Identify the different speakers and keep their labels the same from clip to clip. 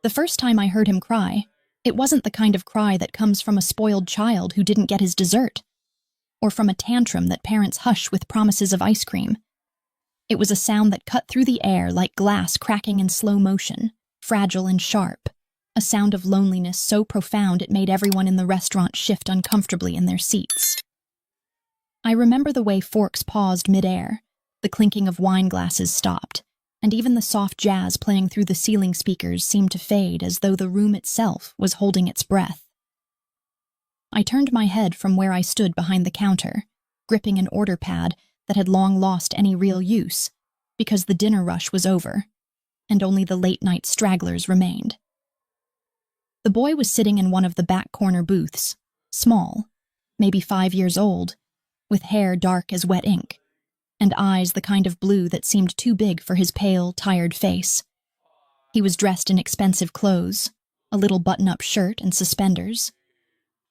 Speaker 1: The first time I heard him cry, it wasn't the kind of cry that comes from a spoiled child who didn't get his dessert, or from a tantrum that parents hush with promises of ice cream. It was a sound that cut through the air like glass cracking in slow motion, fragile and sharp, a sound of loneliness so profound it made everyone in the restaurant shift uncomfortably in their seats. I remember the way forks paused mid-air, the clinking of wine glasses stopped, and even the soft jazz playing through the ceiling speakers seemed to fade as though the room itself was holding its breath. I turned my head from where I stood behind the counter, gripping an order pad that had long lost any real use, because the dinner rush was over, and only the late-night stragglers remained. The boy was sitting in one of the back corner booths, small, maybe 5 years old, with hair dark as wet ink, and eyes the kind of blue that seemed too big for his pale, tired face. He was dressed in expensive clothes, a little button-up shirt and suspenders,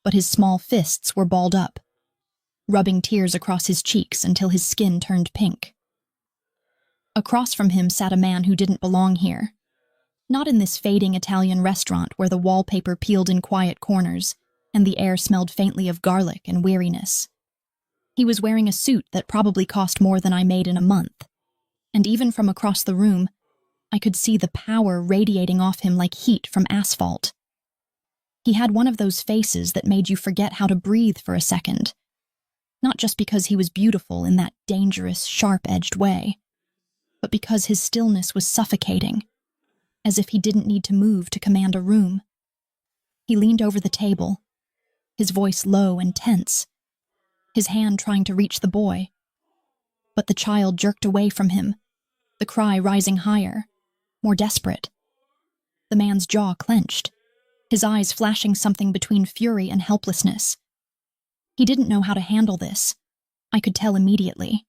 Speaker 1: but his small fists were balled up, rubbing tears across his cheeks until his skin turned pink. Across from him sat a man who didn't belong here, not in this fading Italian restaurant where the wallpaper peeled in quiet corners and the air smelled faintly of garlic and weariness. He was wearing a suit that probably cost more than I made in a month, and even from across the room, I could see the power radiating off him like heat from asphalt. He had one of those faces that made you forget how to breathe for a second, not just because he was beautiful in that dangerous, sharp-edged way, but because his stillness was suffocating, as if he didn't need to move to command a room. He leaned over the table, his voice low and tense, his hand trying to reach the boy. But the child jerked away from him, the cry rising higher, more desperate. The man's jaw clenched, his eyes flashing something between fury and helplessness. He didn't know how to handle this. I could tell immediately.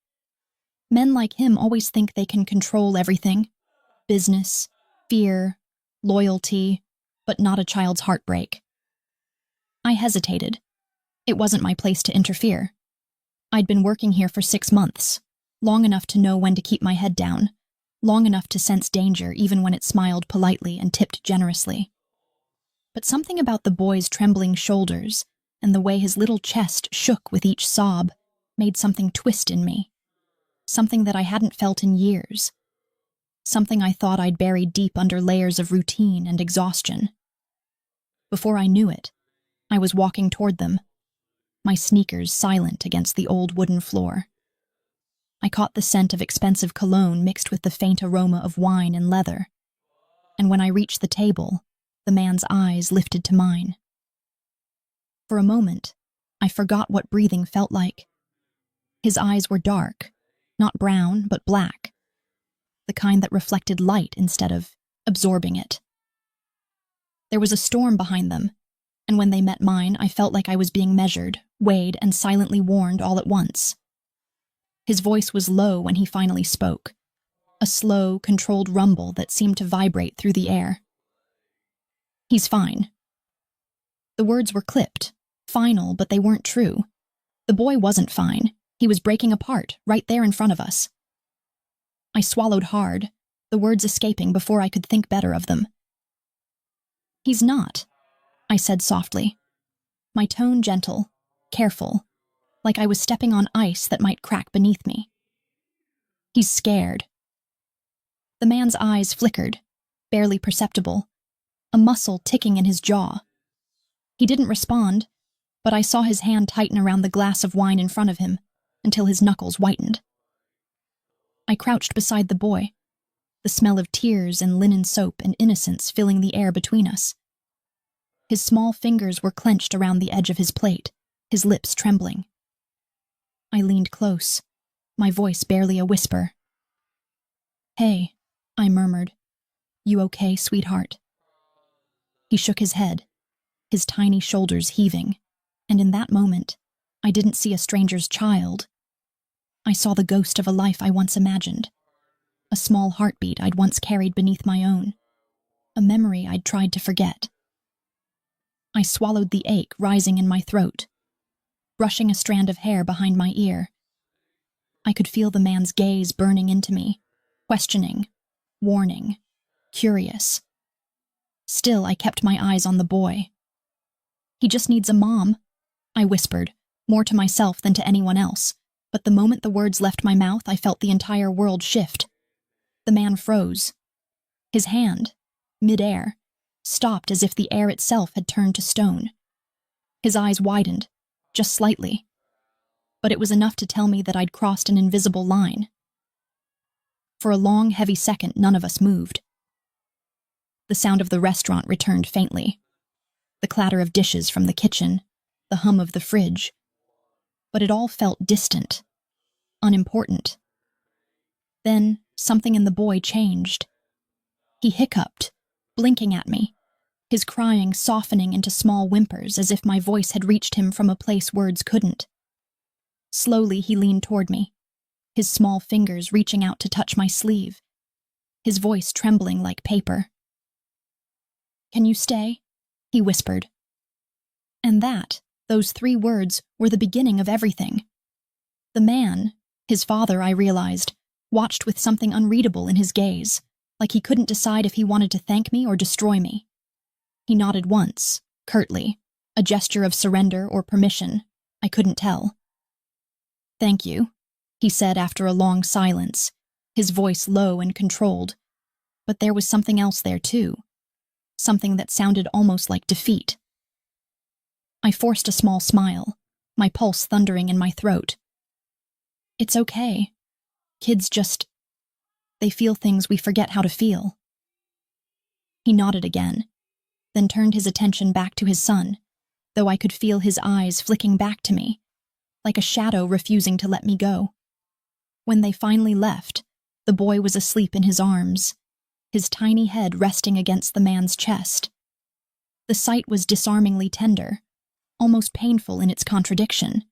Speaker 1: Men like him always think they can control everything. Business, fear, loyalty, but not a child's heartbreak. I hesitated. It wasn't my place to interfere. I'd been working here for 6 months, long enough to know when to keep my head down, long enough to sense danger even when it smiled politely and tipped generously. But something about the boy's trembling shoulders and the way his little chest shook with each sob made something twist in me, something that I hadn't felt in years, something I thought I'd buried deep under layers of routine and exhaustion. Before I knew it, I was walking toward them, my sneakers silent against the old wooden floor. I caught the scent of expensive cologne mixed with the faint aroma of wine and leather, and when I reached the table, the man's eyes lifted to mine. For a moment, I forgot what breathing felt like. His eyes were dark, not brown, but black, the kind that reflected light instead of absorbing it. There was a storm behind them, and when they met mine, I felt like I was being measured, weighed, and silently warned all at once. His voice was low when he finally spoke, a slow, controlled rumble that seemed to vibrate through the air. "He's fine." The words were clipped, final, but they weren't true. The boy wasn't fine. He was breaking apart, right there in front of us. I swallowed hard, the words escaping before I could think better of them. "He's not," I said softly, my tone gentle, careful, like I was stepping on ice that might crack beneath me. "He's scared." The man's eyes flickered, barely perceptible, a muscle ticking in his jaw. He didn't respond, but I saw his hand tighten around the glass of wine in front of him until his knuckles whitened. I crouched beside the boy, the smell of tears and linen soap and innocence filling the air between us. His small fingers were clenched around the edge of his plate, his lips trembling. I leaned close, my voice barely a whisper. "Hey," I murmured. "You okay, sweetheart?" He shook his head, his tiny shoulders heaving, and in that moment, I didn't see a stranger's child. I saw the ghost of a life I once imagined, a small heartbeat I'd once carried beneath my own, a memory I'd tried to forget. I swallowed the ache rising in my throat, brushing a strand of hair behind my ear. I could feel the man's gaze burning into me, questioning, warning, curious. Still Still, I kept my eyes on the boy. "He just needs a mom," I whispered, more to myself than to anyone else, but the moment the words left my mouth, I felt the entire world shift. The man froze. His hand, mid-air, stopped as if the air itself had turned to stone. His eyes widened, just slightly, but it was enough to tell me that I'd crossed an invisible line. For a long, heavy second, none of us moved. The sound of the restaurant returned faintly. The clatter of dishes from the kitchen, the hum of the fridge. But it all felt distant, unimportant. Then something in the boy changed. He hiccuped, blinking at me, his crying softening into small whimpers as if my voice had reached him from a place words couldn't. Slowly he leaned toward me, his small fingers reaching out to touch my sleeve, his voice trembling like paper. "Can you stay?" he whispered. And those 3 words, were the beginning of everything. The man, his father, I realized, watched with something unreadable in his gaze, like he couldn't decide if he wanted to thank me or destroy me. He nodded once, curtly, a gesture of surrender or permission, I couldn't tell. "Thank you," he said after a long silence, his voice low and controlled. But there was something else there too, something that sounded almost like defeat. I forced a small smile, my pulse thundering in my throat. "It's okay. Kids they feel things we forget how to feel." He nodded again, then turned his attention back to his son, though I could feel his eyes flicking back to me, like a shadow refusing to let me go. When they finally left, the boy was asleep in his arms, his tiny head resting against the man's chest. The sight was disarmingly tender, almost painful in its contradiction.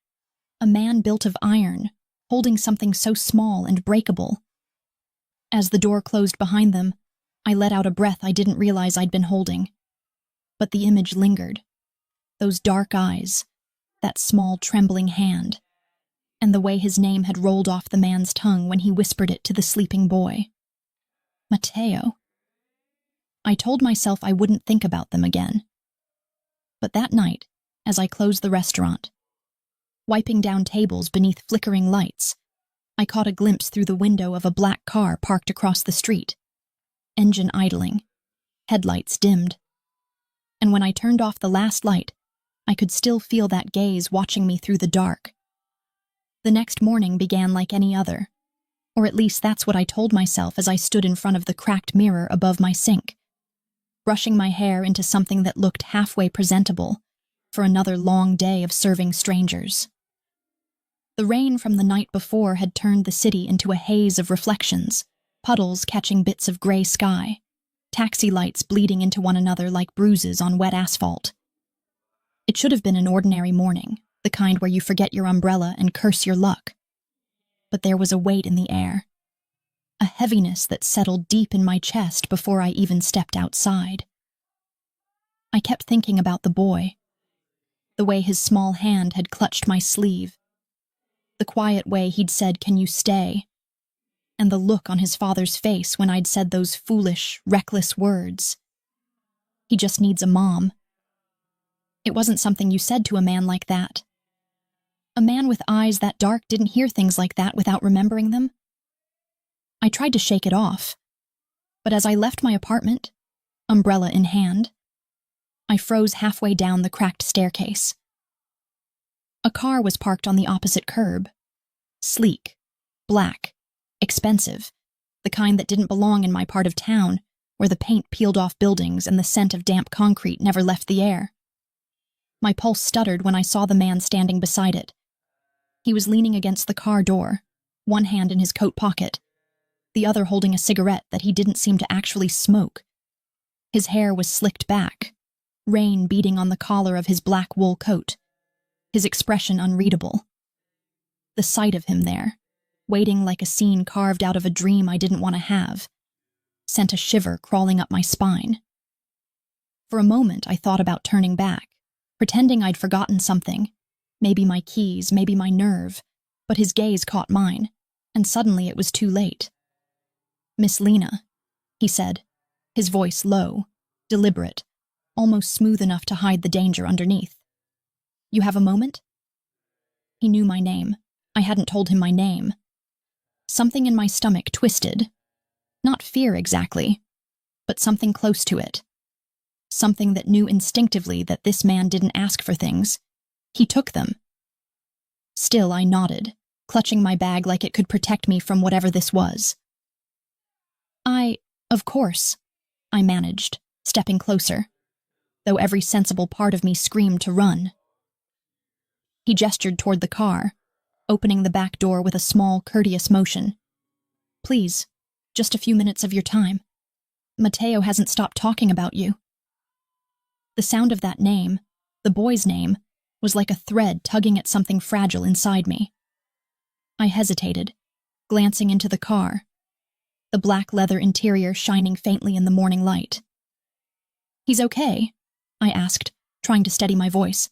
Speaker 1: A man built of iron, holding something so small and breakable. As the door closed behind them, I let out a breath I didn't realize I'd been holding. But the image lingered. Those dark eyes, that small trembling hand, and the way his name had rolled off the man's tongue when he whispered it to the sleeping boy. Matteo. I told myself I wouldn't think about them again. But that night, as I closed the restaurant, wiping down tables beneath flickering lights, I caught a glimpse through the window of a black car parked across the street, engine idling, headlights dimmed. And when I turned off the last light, I could still feel that gaze watching me through the dark. The next morning began like any other, or at least that's what I told myself as I stood in front of the cracked mirror above my sink, brushing my hair into something that looked halfway presentable for another long day of serving strangers. The rain from the night before had turned the city into a haze of reflections, puddles catching bits of gray sky, taxi lights bleeding into one another like bruises on wet asphalt. It should have been an ordinary morning, the kind where you forget your umbrella and curse your luck. But there was a weight in the air, a heaviness that settled deep in my chest before I even stepped outside. I kept thinking about the boy, the way his small hand had clutched my sleeve, the quiet way he'd said, "Can you stay?" and the look on his father's face when I'd said those foolish, reckless words. "He just needs a mom." It wasn't something you said to a man like that. A man with eyes that dark didn't hear things like that without remembering them. I tried to shake it off, but as I left my apartment, umbrella in hand, I froze halfway down the cracked staircase. A car was parked on the opposite curb. Sleek, black, expensive, the kind that didn't belong in my part of town, where the paint peeled off buildings and the scent of damp concrete never left the air. My pulse stuttered when I saw the man standing beside it. He was leaning against the car door, one hand in his coat pocket, the other holding a cigarette that he didn't seem to actually smoke. His hair was slicked back, rain beating on the collar of his black wool coat, his expression unreadable. The sight of him there, waiting like a scene carved out of a dream I didn't want to have, sent a shiver crawling up my spine. For a moment I thought about turning back, pretending I'd forgotten something, maybe my keys, maybe my nerve, but his gaze caught mine, and suddenly it was too late. "Miss Lena," he said, his voice low, deliberate, almost smooth enough to hide the danger underneath. "You have a moment?" He knew my name. I hadn't told him my name. Something in my stomach twisted. Not fear exactly, but something close to it. Something that knew instinctively that this man didn't ask for things. He took them. Still, I nodded, clutching my bag like it could protect me from whatever this was. Of course, I managed, stepping closer, though every sensible part of me screamed to run. He gestured toward the car, opening the back door with a small, courteous motion. "Please, just a few minutes of your time. Mateo hasn't stopped talking about you." The sound of that name, the boy's name, was like a thread tugging at something fragile inside me. I hesitated, glancing into the car, the black leather interior shining faintly in the morning light. "He's okay?" I asked, trying to steady my voice.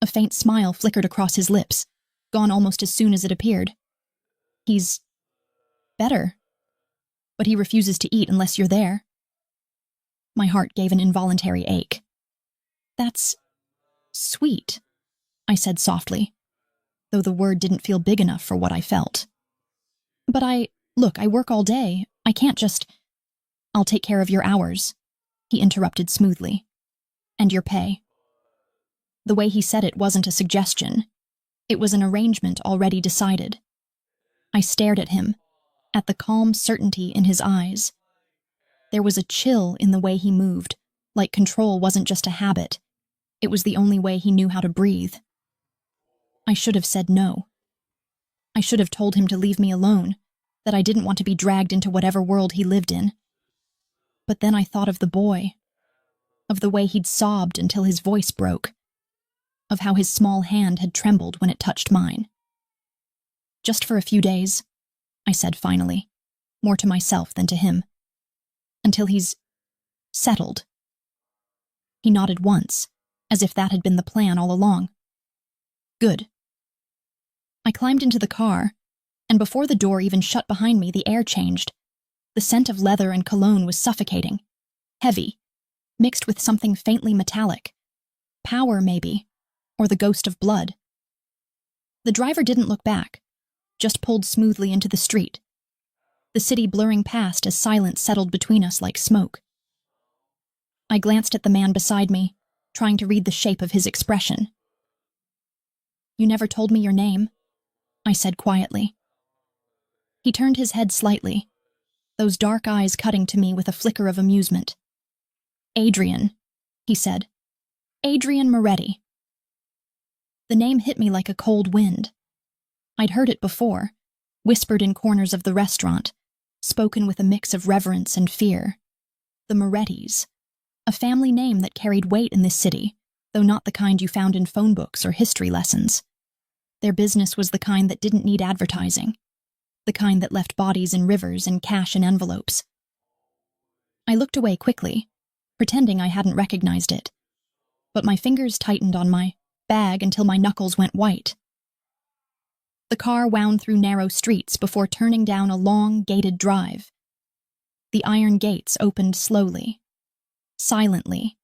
Speaker 1: A faint smile flickered across his lips, gone almost as soon as it appeared. "He's better, but he refuses to eat unless you're there." My heart gave an involuntary ache. "That's sweet," I said softly, though the word didn't feel big enough for what I felt. "But look, I work all day. I can't just—" "I'll take care of your hours," he interrupted smoothly. "And your pay." The way he said it wasn't a suggestion. It was an arrangement already decided. I stared at him, at the calm certainty in his eyes. There was a chill in the way he moved, like control wasn't just a habit. It was the only way he knew how to breathe. I should have said no. I should have told him to leave me alone, that I didn't want to be dragged into whatever world he lived in. But then I thought of the boy, of the way he'd sobbed until his voice broke, of how his small hand had trembled when it touched mine. "Just for a few days," I said finally, more to myself than to him. "Until he's settled." He nodded once, as if that had been the plan all along. "Good." I climbed into the car, and before the door even shut behind me, the air changed. The scent of leather and cologne was suffocating, heavy, mixed with something faintly metallic. Power, maybe, or the ghost of blood. The driver didn't look back, just pulled smoothly into the street, the city blurring past as silence settled between us like smoke. I glanced at the man beside me, trying to read the shape of his expression. "You never told me your name," I said quietly. He turned his head slightly, those dark eyes cutting to me with a flicker of amusement. "Adrian," he said. "Adrian Moretti." The name hit me like a cold wind. I'd heard it before, whispered in corners of the restaurant, spoken with a mix of reverence and fear. The Morettis, a family name that carried weight in this city, though not the kind you found in phone books or history lessons. Their business was the kind that didn't need advertising, the kind that left bodies in rivers and cash in envelopes. I looked away quickly, pretending I hadn't recognized it, but my fingers tightened on my bag until my knuckles went white. The car wound through narrow streets before turning down a long, gated drive. The iron gates opened slowly, silently,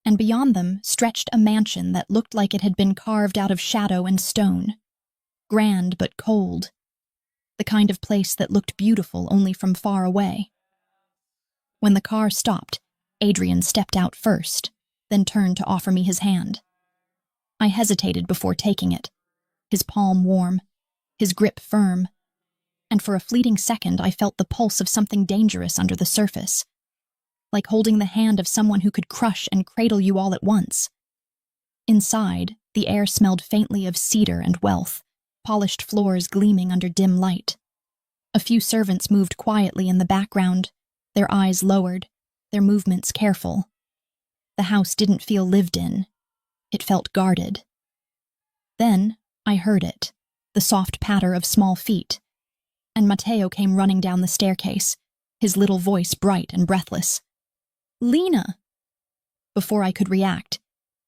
Speaker 1: and beyond them stretched a mansion that looked like it had been carved out of shadow and stone, grand but cold, the kind of place that looked beautiful only from far away. When the car stopped, Adrian stepped out first, then turned to offer me his hand. I hesitated before taking it, his palm warm, his grip firm, and for a fleeting second I felt the pulse of something dangerous under the surface, like holding the hand of someone who could crush and cradle you all at once. Inside, the air smelled faintly of cedar and wealth, polished floors gleaming under dim light. A few servants moved quietly in the background, their eyes lowered, their movements careful. The house didn't feel lived in. It felt guarded. Then I heard it, the soft patter of small feet, and Mateo came running down the staircase, his little voice bright and breathless. "Lena!" Before I could react,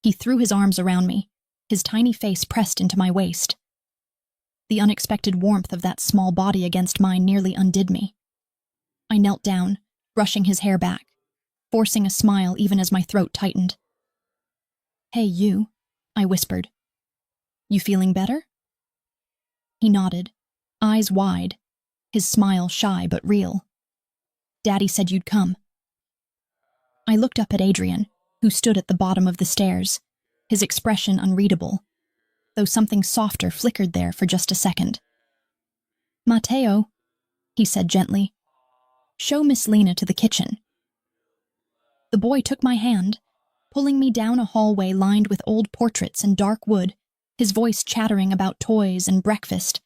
Speaker 1: he threw his arms around me, his tiny face pressed into my waist. The unexpected warmth of that small body against mine nearly undid me. I knelt down, brushing his hair back, forcing a smile even as my throat tightened. "Hey, you," I whispered. "You feeling better?" He nodded, eyes wide, his smile shy but real. "Daddy said you'd come." I looked up at Adrian, who stood at the bottom of the stairs, his expression unreadable, though something softer flickered there for just a second. "Matteo," he said gently, "show Miss Lena to the kitchen." The boy took my hand, pulling me down a hallway lined with old portraits and dark wood, his voice chattering about toys and breakfast,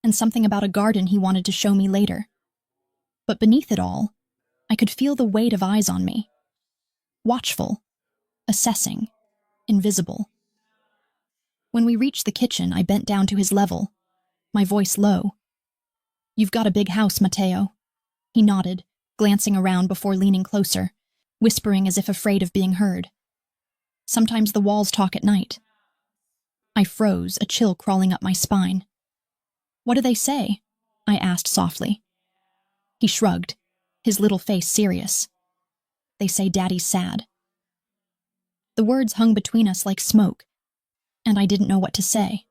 Speaker 1: and something about a garden he wanted to show me later. But beneath it all, I could feel the weight of eyes on me. Watchful, assessing, invisible. When we reached the kitchen, I bent down to his level, my voice low. "You've got a big house, Matteo." He nodded, glancing around before leaning closer, whispering as if afraid of being heard. "Sometimes the walls talk at night." I froze, a chill crawling up my spine. "What do they say?" I asked softly. He shrugged, his little face serious. "They say Daddy's sad." The words hung between us like smoke, and I didn't know what to say.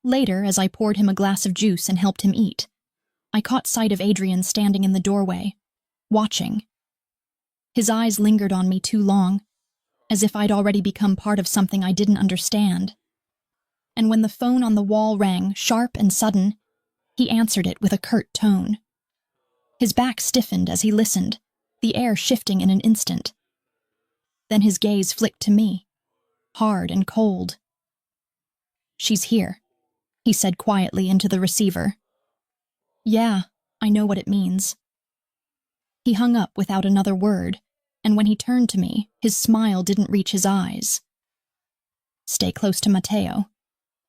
Speaker 1: Later, as I poured him a glass of juice and helped him eat, I caught sight of Adrian standing in the doorway, watching. His eyes lingered on me too long, as if I'd already become part of something I didn't understand. And when the phone on the wall rang, sharp and sudden, he answered it with a curt tone. His back stiffened as he listened, the air shifting in an instant. Then his gaze flicked to me, hard and cold. "She's here," he said quietly into the receiver. "Yeah, I know what it means." He hung up without another word, and when he turned to me, his smile didn't reach his eyes. "Stay close to Matteo,"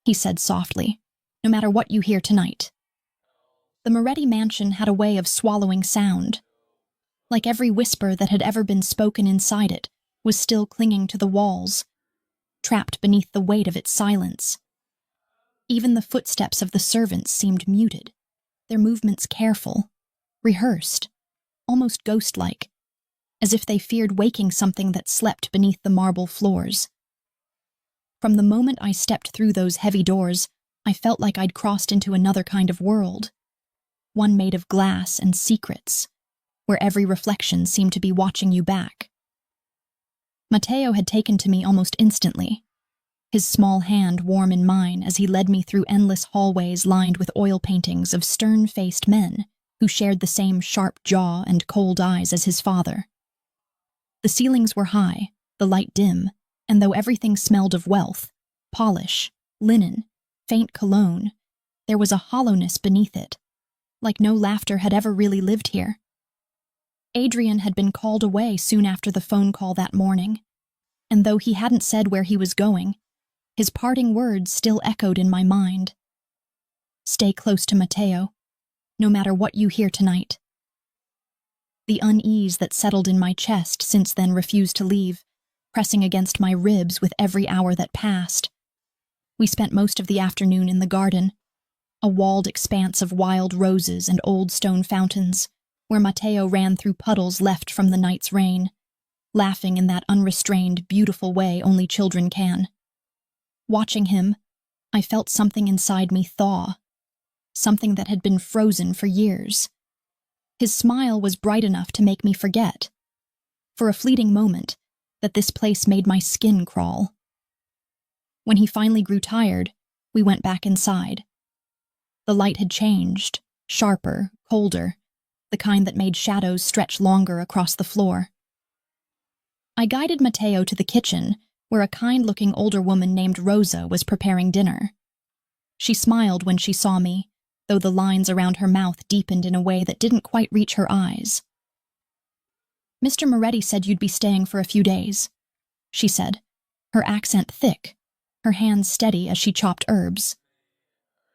Speaker 1: he said softly, "no matter what you hear tonight." The Moretti mansion had a way of swallowing sound. Like every whisper that had ever been spoken inside it was still clinging to the walls, trapped beneath the weight of its silence. Even the footsteps of the servants seemed muted, their movements careful, rehearsed, almost ghost-like, as if they feared waking something that slept beneath the marble floors. From the moment I stepped through those heavy doors, I felt like I'd crossed into another kind of world, one made of glass and secrets, where every reflection seemed to be watching you back. Matteo had taken to me almost instantly, his small hand warm in mine as he led me through endless hallways lined with oil paintings of stern-faced men who shared the same sharp jaw and cold eyes as his father. The ceilings were high, the light dim, and though everything smelled of wealth, polish, linen, faint cologne, there was a hollowness beneath it, like no laughter had ever really lived here. Adrian had been called away soon after the phone call that morning, and though he hadn't said where he was going, his parting words still echoed in my mind. "Stay close to Matteo, no matter what you hear tonight." The unease that settled in my chest since then refused to leave, pressing against my ribs with every hour that passed. We spent most of the afternoon in the garden, a walled expanse of wild roses and old stone fountains, where Matteo ran through puddles left from the night's rain, laughing in that unrestrained, beautiful way only children can. Watching him, I felt something inside me thaw, something that had been frozen for years. His smile was bright enough to make me forget, for a fleeting moment, that this place made my skin crawl. When he finally grew tired, we went back inside. The light had changed, sharper, colder, the kind that made shadows stretch longer across the floor. I guided Matteo to the kitchen, where a kind-looking older woman named Rosa was preparing dinner. She smiled when she saw me, though the lines around her mouth deepened in a way that didn't quite reach her eyes. "Mr. Moretti said you'd be staying for a few days," she said, her accent thick, her hands steady as she chopped herbs.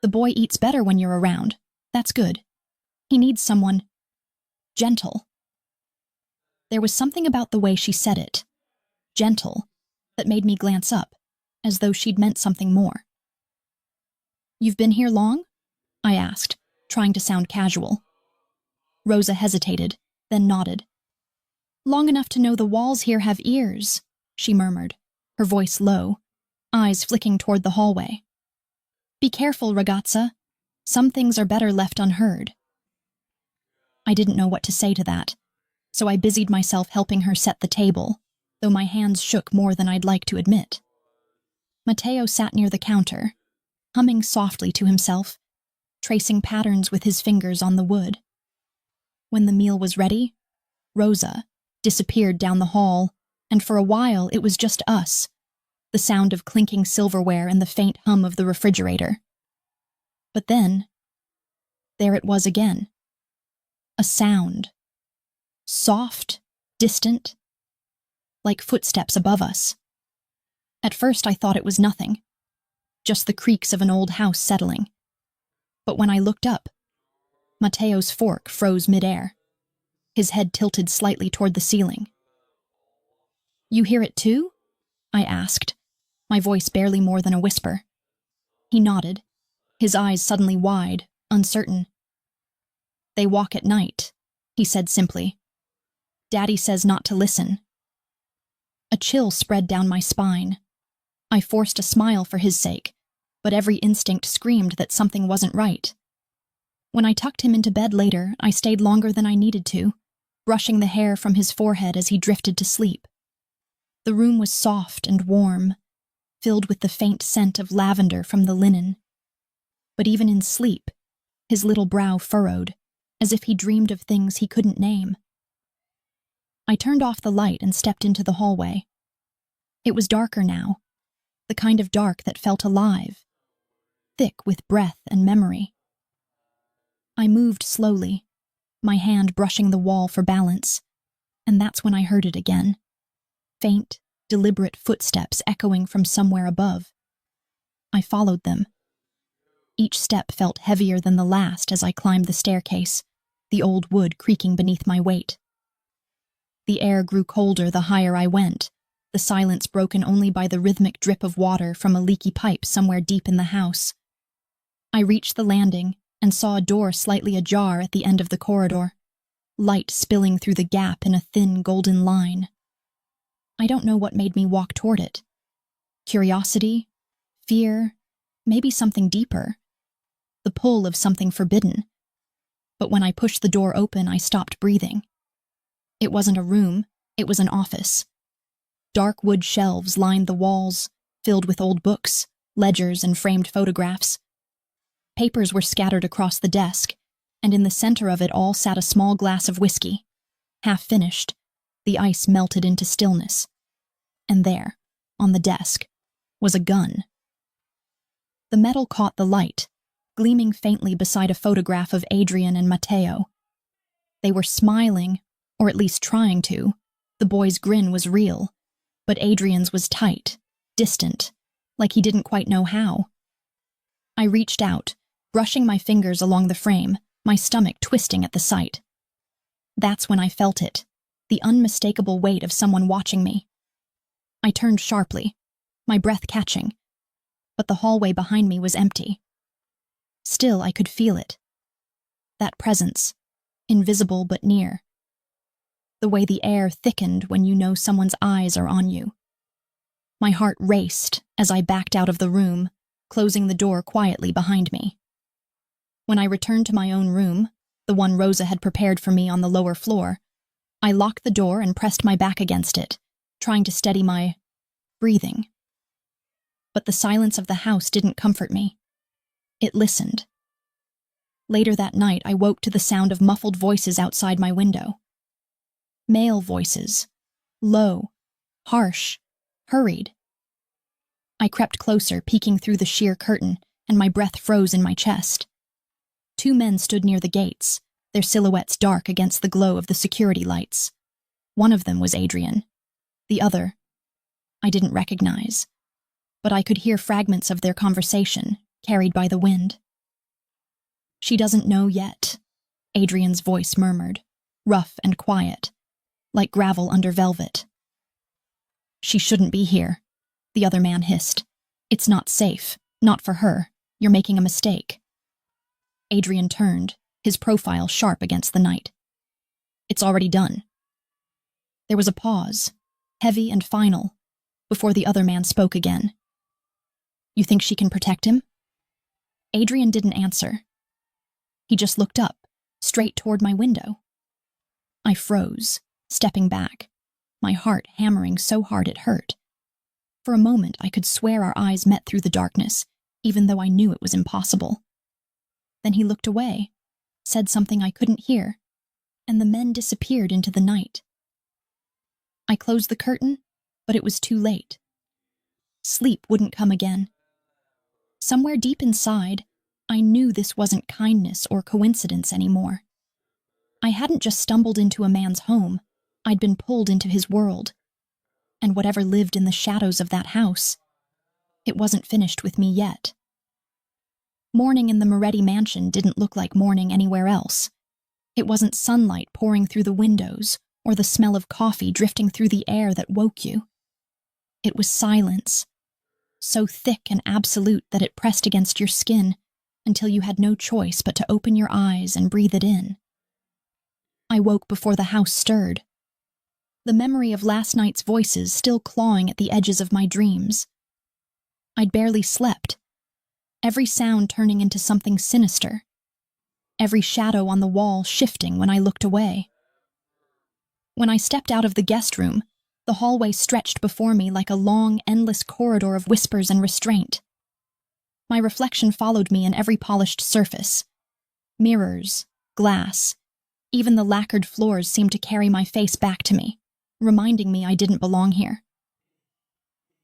Speaker 1: "The boy eats better when you're around. That's good. He needs someone gentle." There was something about the way she said it, gentle, that made me glance up, as though she'd meant something more. "You've been here long?" I asked, trying to sound casual. Rosa hesitated, then nodded. Long enough to know the walls here have ears, she murmured, her voice low, eyes flicking toward the hallway. Be careful, ragazza. Some things are better left unheard. I didn't know what to say to that, so I busied myself helping her set the table, though my hands shook more than I'd like to admit. Matteo sat near the counter, humming softly to himself, tracing patterns with his fingers on the wood. When the meal was ready, Rosa disappeared down the hall, and for a while it was just us, the sound of clinking silverware and the faint hum of the refrigerator. But then, there it was again. A sound. Soft, distant, like footsteps above us. At first I thought it was nothing, just the creaks of an old house settling. But when I looked up, Matteo's fork froze midair, his head tilted slightly toward the ceiling. You hear it too? I asked, my voice barely more than a whisper. He nodded, his eyes suddenly wide, uncertain. They walk at night, he said simply. Daddy says not to listen. A chill spread down my spine. I forced a smile for his sake, but every instinct screamed that something wasn't right. When I tucked him into bed later, I stayed longer than I needed to, brushing the hair from his forehead as he drifted to sleep. The room was soft and warm, filled with the faint scent of lavender from the linen. But even in sleep, his little brow furrowed, as if he dreamed of things he couldn't name. I turned off the light and stepped into the hallway. It was darker now, the kind of dark that felt alive, thick with breath and memory. I moved slowly, my hand brushing the wall for balance, and that's when I heard it again. Faint, deliberate footsteps echoing from somewhere above. I followed them. Each step felt heavier than the last as I climbed the staircase, the old wood creaking beneath my weight. The air grew colder the higher I went, the silence broken only by the rhythmic drip of water from a leaky pipe somewhere deep in the house. I reached the landing and saw a door slightly ajar at the end of the corridor, light spilling through the gap in a thin golden line. I don't know what made me walk toward it. Curiosity, fear, maybe something deeper. The pull of something forbidden. But when I pushed the door open, I stopped breathing. It wasn't a room, it was an office. Dark wood shelves lined the walls, filled with old books, ledgers, and framed photographs. Papers were scattered across the desk, and in the center of it all sat a small glass of whiskey. Half finished, the ice melted into stillness. And there, on the desk, was a gun. The metal caught the light, gleaming faintly beside a photograph of Adrian and Matteo. They were smiling, or at least trying to. The boy's grin was real, but Adrian's was tight, distant, like he didn't quite know how. I reached out, brushing my fingers along the frame, my stomach twisting at the sight. That's when I felt it, the unmistakable weight of someone watching me. I turned sharply, my breath catching, but the hallway behind me was empty. Still, I could feel it. That presence, invisible but near. The way the air thickened when you know someone's eyes are on you. My heart raced as I backed out of the room, closing the door quietly behind me. When I returned to my own room, the one Rosa had prepared for me on the lower floor, I locked the door and pressed my back against it, trying to steady my breathing. But the silence of the house didn't comfort me. It listened. Later that night, I woke to the sound of muffled voices outside my window. Male voices, low, harsh, hurried. I crept closer, peeking through the sheer curtain, and my breath froze in my chest. 2 men stood near the gates, their silhouettes dark against the glow of the security lights. One of them was Adrian. The other, I didn't recognize, but I could hear fragments of their conversation, carried by the wind. She doesn't know yet, Adrian's voice murmured, rough and quiet, like gravel under velvet. She shouldn't be here, the other man hissed. It's not safe, not for her. You're making a mistake. Adrian turned, his profile sharp against the night. It's already done. There was a pause, heavy and final, before the other man spoke again. You think she can protect him? Adrian didn't answer. He just looked up, straight toward my window. I froze, stepping back, my heart hammering so hard it hurt. For a moment, I could swear our eyes met through the darkness, even though I knew it was impossible. Then he looked away, said something I couldn't hear, and the men disappeared into the night. I closed the curtain, but it was too late. Sleep wouldn't come again. Somewhere deep inside, I knew this wasn't kindness or coincidence anymore. I hadn't just stumbled into a man's home, I'd been pulled into his world. And whatever lived in the shadows of that house, it wasn't finished with me yet. Morning in the Moretti mansion didn't look like morning anywhere else. It wasn't sunlight pouring through the windows or the smell of coffee drifting through the air that woke you. It was silence, so thick and absolute that it pressed against your skin until you had no choice but to open your eyes and breathe it in. I woke before the house stirred, the memory of last night's voices still clawing at the edges of my dreams. I'd barely slept, every sound turning into something sinister, every shadow on the wall shifting when I looked away. When I stepped out of the guest room, the hallway stretched before me like a long, endless corridor of whispers and restraint. My reflection followed me in every polished surface. Mirrors, glass, even the lacquered floors seemed to carry my face back to me, reminding me I didn't belong here.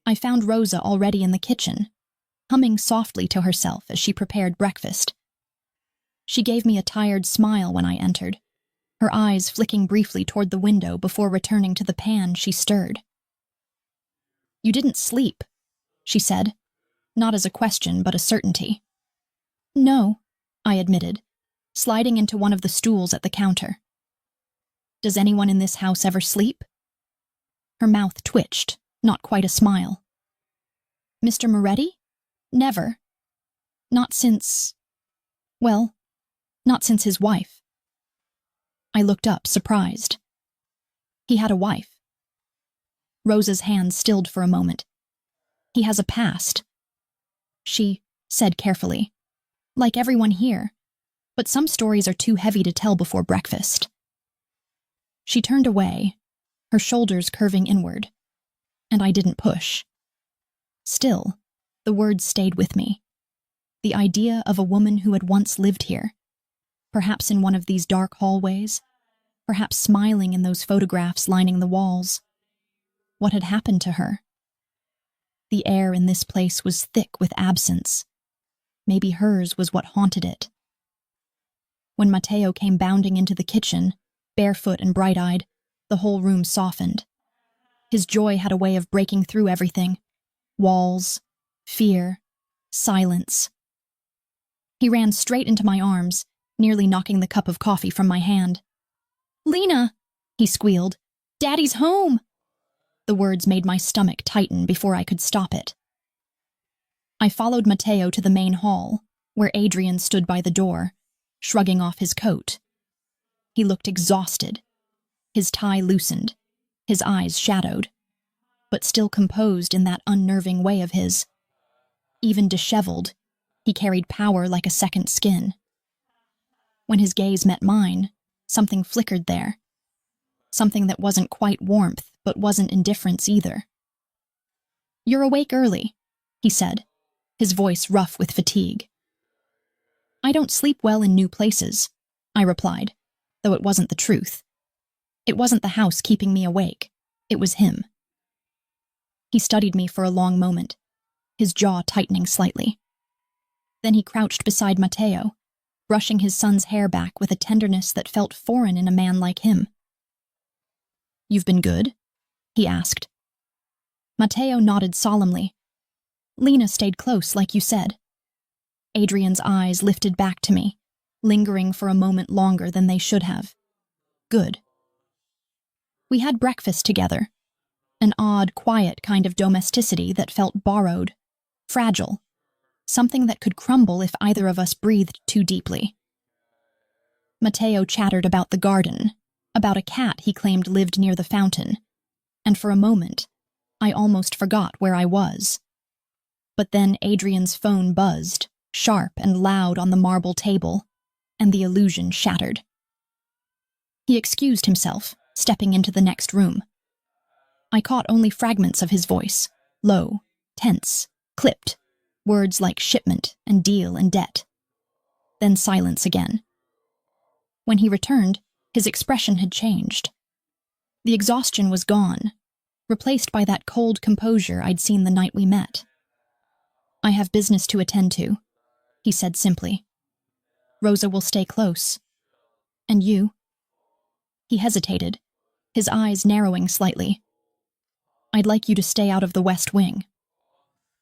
Speaker 1: I found Rosa already in the kitchen, humming softly to herself as she prepared breakfast. She gave me a tired smile when I entered, her eyes flicking briefly toward the window before returning to the pan she stirred. You didn't sleep, she said, not as a question but a certainty. No, I admitted, sliding into one of the stools at the counter. Does anyone in this house ever sleep? Her mouth twitched, not quite a smile. Mr. Moretti? Never. Not since... well, not since his wife. I looked up, surprised. He had a wife. Rosa's hand stilled for a moment. He has a past. She said carefully, like everyone here, but some stories are too heavy to tell before breakfast. She turned away, her shoulders curving inward, and I didn't push. Still, the words stayed with me. The idea of a woman who had once lived here, perhaps in one of these dark hallways, perhaps smiling in those photographs lining the walls. What had happened to her? The air in this place was thick with absence. Maybe hers was what haunted it. When Matteo came bounding into the kitchen, barefoot and bright-eyed, the whole room softened. His joy had a way of breaking through everything. Walls, fear, silence. He ran straight into my arms, nearly knocking the cup of coffee from my hand. "Lena!" he squealed. "Daddy's home!" The words made my stomach tighten before I could stop it. I followed Matteo to the main hall, where Adrian stood by the door, shrugging off his coat. He looked exhausted, his tie loosened, his eyes shadowed, but still composed in that unnerving way of his. Even disheveled, he carried power like a second skin. When his gaze met mine, something flickered there. Something that wasn't quite warmth, but wasn't indifference either. "You're awake early," he said, his voice rough with fatigue. "I don't sleep well in new places," I replied, though it wasn't the truth. It wasn't the house keeping me awake. It was him. He studied me for a long moment, his jaw tightening slightly. Then he crouched beside Matteo, brushing his son's hair back with a tenderness that felt foreign in a man like him. "You've been good?" he asked. Matteo nodded solemnly. "Lena stayed close, like you said." Adrian's eyes lifted back to me, lingering for a moment longer than they should have. Good. We had breakfast together, an odd, quiet kind of domesticity that felt borrowed, fragile, something that could crumble if either of us breathed too deeply. Matteo chattered about the garden, about a cat he claimed lived near the fountain, and for a moment, I almost forgot where I was. But then Adrian's phone buzzed, sharp and loud on the marble table, and the illusion shattered. He excused himself, stepping into the next room. I caught only fragments of his voice, low, tense, clipped, words like shipment and deal and debt. Then silence again. When he returned, his expression had changed. The exhaustion was gone, replaced by that cold composure I'd seen the night we met. "I have business to attend to," he said simply. "Rosa will stay close. And you?" He hesitated, his eyes narrowing slightly. "I'd like you to stay out of the West Wing."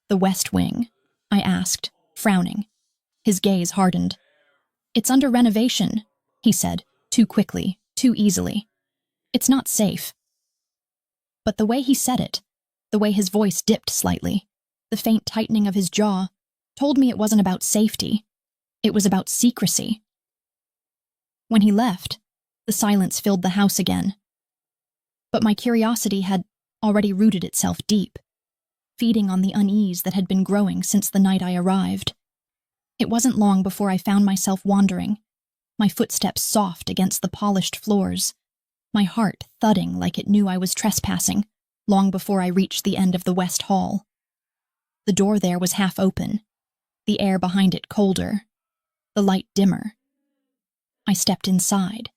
Speaker 1: "The West Wing?" I asked, frowning. His gaze hardened. "It's under renovation," he said, too quickly, too easily. "It's not safe." But the way he said it, the way his voice dipped slightly, the faint tightening of his jaw, told me it wasn't about safety. It was about secrecy. When he left, the silence filled the house again. But my curiosity had already rooted itself deep, feeding on the unease that had been growing since the night I arrived. It wasn't long before I found myself wandering, my footsteps soft against the polished floors, my heart thudding like it knew I was trespassing, long before I reached the end of the West Hall. The door there was half open, the air behind it colder, the light dimmer. I stepped inside.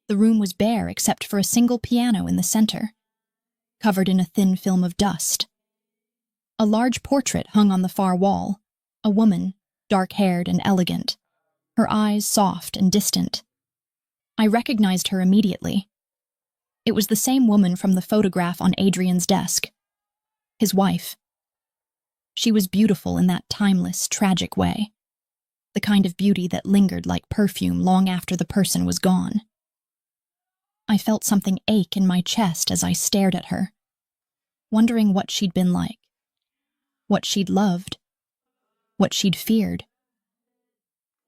Speaker 1: The room was bare except for a single piano in the center, covered in a thin film of dust. A large portrait hung on the far wall, a woman, dark-haired and elegant, her eyes soft and distant. I recognized her immediately. It was the same woman from the photograph on Adrian's desk, his wife. She was beautiful in that timeless, tragic way, the kind of beauty that lingered like perfume long after the person was gone. I felt something ache in my chest as I stared at her, wondering what she'd been like, what she'd loved, what she'd feared.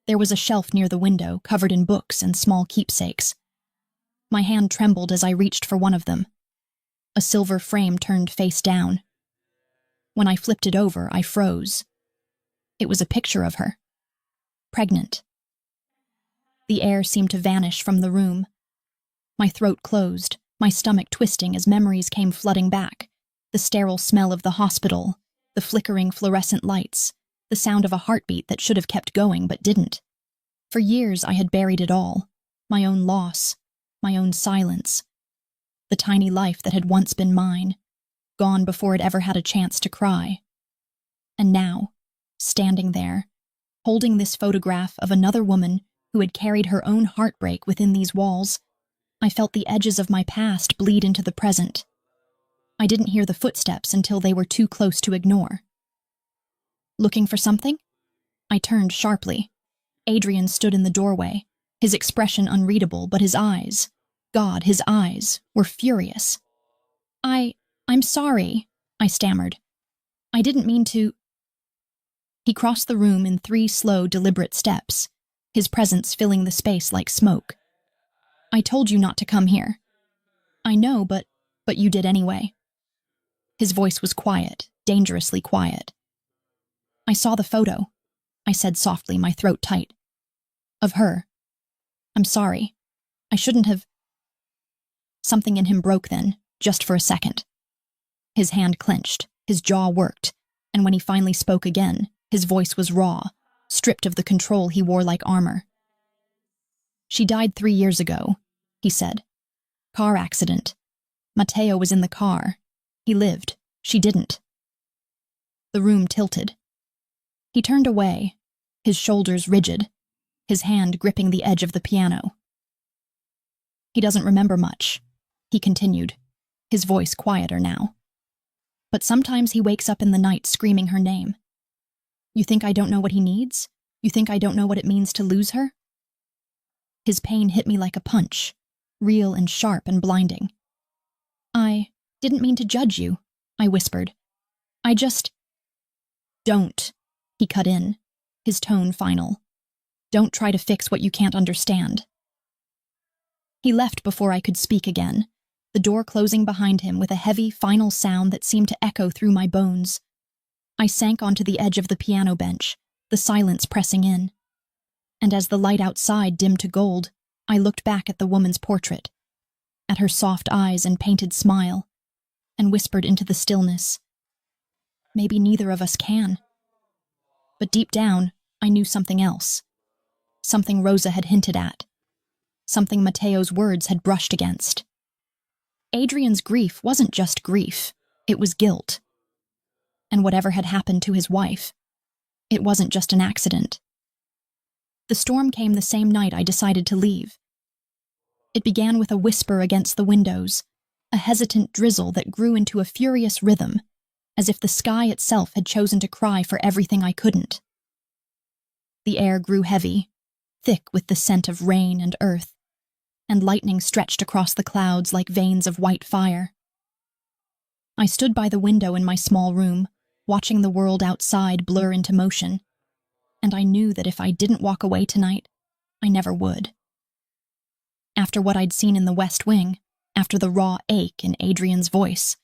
Speaker 1: There was a shelf near the window, covered in books and small keepsakes. My hand trembled as I reached for one of them. A silver frame turned face down. When I flipped it over, I froze. It was a picture of her, pregnant. The air seemed to vanish from the room. My throat closed, my stomach twisting as memories came flooding back. The sterile smell of the hospital, the flickering fluorescent lights, the sound of a heartbeat that should have kept going but didn't. For years I had buried it all, my own loss, my own silence, the tiny life that had once been mine, gone before it ever had a chance to cry. And now, standing there, holding this photograph of another woman who had carried her own heartbreak within these walls, I felt the edges of my past bleed into the present. I didn't hear the footsteps until they were too close to ignore. "Looking for something?" I turned sharply. Adrian stood in the doorway, his expression unreadable, but his eyes, God, his eyes, were furious. I'm sorry," I stammered. "I didn't mean to—" He crossed the room in 3 slow, deliberate steps, his presence filling the space like smoke. "I told you not to come here." "I know, but you did anyway." His voice was quiet, dangerously quiet. "I saw the photo," I said softly, my throat tight. "Of her. I'm sorry. I shouldn't have—" Something in him broke then, just for a second. His hand clenched, his jaw worked, and when he finally spoke again, his voice was raw, stripped of the control he wore like armor. "She died 3 years ago," he said. "Car accident. Matteo was in the car. He lived. She didn't." The room tilted. He turned away, his shoulders rigid, his hand gripping the edge of the piano. "He doesn't remember much," he continued, his voice quieter now. "But sometimes he wakes up in the night screaming her name. You think I don't know what he needs? You think I don't know what it means to lose her?" His pain hit me like a punch, real and sharp and blinding. "I didn't mean to judge you," I whispered. "I just—" "Don't," he cut in, his tone final. "Don't try to fix what you can't understand." He left before I could speak again, the door closing behind him with a heavy, final sound that seemed to echo through my bones. I sank onto the edge of the piano bench, the silence pressing in. And as the light outside dimmed to gold, I looked back at the woman's portrait, at her soft eyes and painted smile, and whispered into the stillness, "Maybe neither of us can." But deep down, I knew something else. Something Rosa had hinted at. Something Matteo's words had brushed against. Adrian's grief wasn't just grief, it was guilt. And whatever had happened to his wife, it wasn't just an accident. The storm came the same night I decided to leave. It began with a whisper against the windows, a hesitant drizzle that grew into a furious rhythm, as if the sky itself had chosen to cry for everything I couldn't. The air grew heavy, thick with the scent of rain and earth, and lightning stretched across the clouds like veins of white fire. I stood by the window in my small room, watching the world outside blur into motion, and I knew that if I didn't walk away tonight, I never would. After what I'd seen in the West Wing, after the raw ache in Adrian's voice,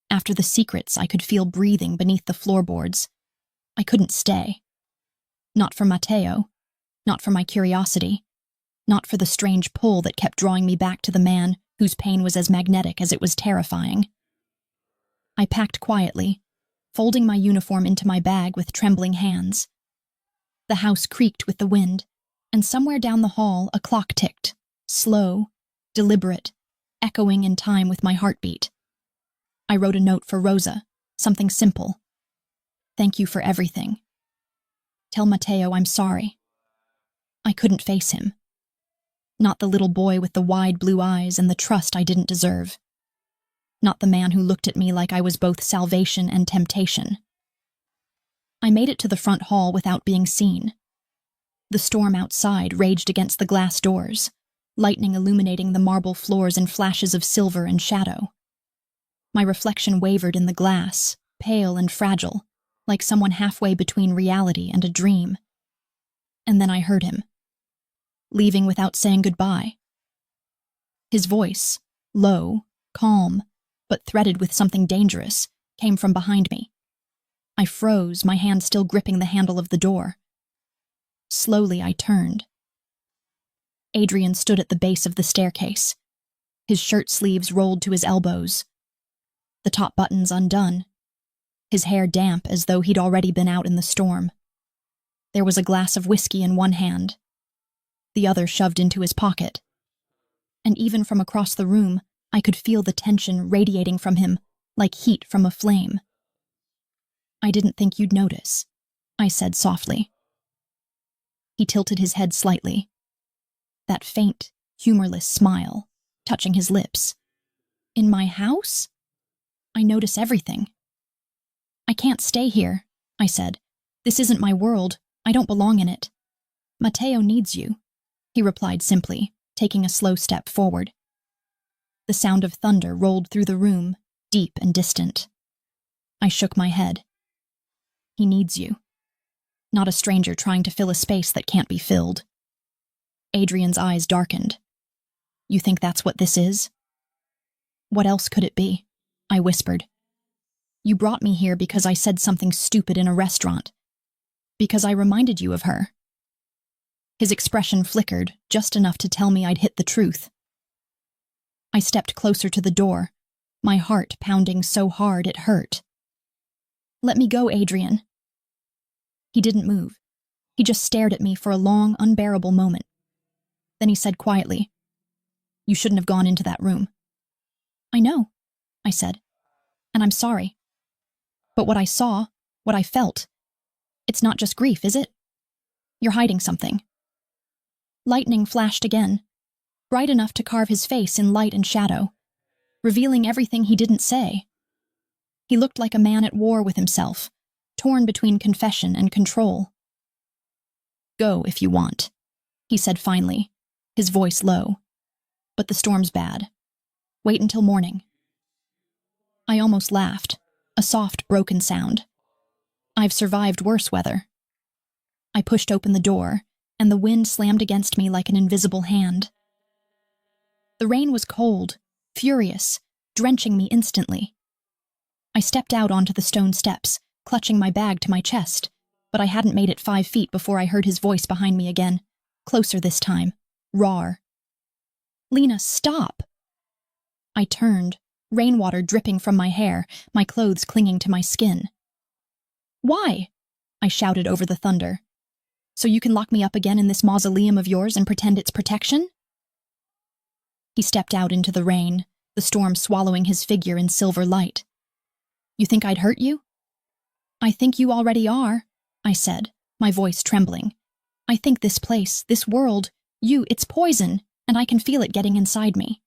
Speaker 1: after the secrets I could feel breathing beneath the floorboards, I couldn't stay. Not for Matteo, not for my curiosity, not for the strange pull that kept drawing me back to the man whose pain was as magnetic as it was terrifying. I packed quietly, folding my uniform into my bag with trembling hands. The house creaked with the wind, and somewhere down the hall a clock ticked, slow, deliberate, echoing in time with my heartbeat. I wrote a note for Rosa, something simple. "Thank you for everything. Tell Matteo I'm sorry." I couldn't face him. Not the little boy with the wide blue eyes and the trust I didn't deserve. Not the man who looked at me like I was both salvation and temptation. I made it to the front hall without being seen. The storm outside raged against the glass doors, lightning illuminating the marble floors in flashes of silver and shadow. My reflection wavered in the glass, pale and fragile, like someone halfway between reality and a dream. And then I heard him, leaving without saying goodbye. His voice, low, calm, but threaded with something dangerous, came from behind me. I froze, my hand still gripping the handle of the door. Slowly I turned. Adrian stood at the base of the staircase, his shirt sleeves rolled to his elbows, the top buttons undone, his hair damp as though he'd already been out in the storm. There was a glass of whiskey in one hand, the other shoved into his pocket. And even from across the room, I could feel the tension radiating from him like heat from a flame. "I didn't think you'd notice," I said softly. He tilted his head slightly, that faint, humorless smile touching his lips. "In my house? I notice everything." "I can't stay here," I said. "This isn't my world. I don't belong in it." "Matteo needs you," he replied simply, taking a slow step forward. The sound of thunder rolled through the room, deep and distant. I shook my head. "He needs you. Not a stranger trying to fill a space that can't be filled." Adrian's eyes darkened. "You think that's what this is?" "What else could it be?" I whispered. "You brought me here because I said something stupid in a restaurant. Because I reminded you of her." His expression flickered, just enough to tell me I'd hit the truth. I stepped closer to the door, my heart pounding so hard it hurt. "Let me go, Adrian." He didn't move. He just stared at me for a long, unbearable moment. Then he said quietly, "You shouldn't have gone into that room." "I know," I said, "and I'm sorry. But what I saw, what I felt, it's not just grief, is it? You're hiding something." Lightning flashed again, bright enough to carve his face in light and shadow, revealing everything he didn't say. He looked like a man at war with himself, torn between confession and control. "Go if you want," he said finally, his voice low. "But the storm's bad. Wait until morning." I almost laughed, a soft, broken sound. I've survived worse weather. I pushed open the door, and the wind slammed against me like an invisible hand. The rain was cold, furious, drenching me instantly. I stepped out onto the stone steps, clutching my bag to my chest, but I hadn't made it 5 feet before I heard his voice behind me again, closer this time, rawer. "Lena, stop!" I turned, rainwater dripping from my hair, my clothes clinging to my skin. "Why?" I shouted over the thunder. "So you can lock me up again in this mausoleum of yours and pretend it's protection?" He stepped out into the rain, the storm swallowing his figure in silver light. "You think I'd hurt you?" "I think you already are," I said, my voice trembling. "I think this place, this world, it's poison, and I can feel it getting inside me."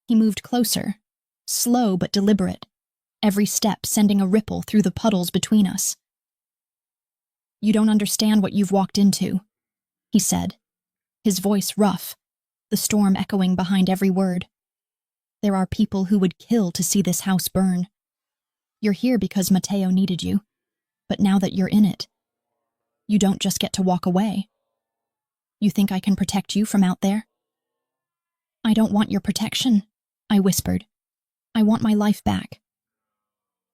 Speaker 1: He moved closer, slow but deliberate, every step sending a ripple through the puddles between us. "You don't understand what you've walked into," he said, his voice rough, the storm echoing behind every word. "There are people who would kill to see this house burn. You're here because Mateo needed you, but now that you're in it, you don't just get to walk away. You think I can protect you from out there?" "I don't want your protection," I whispered. "I want my life back."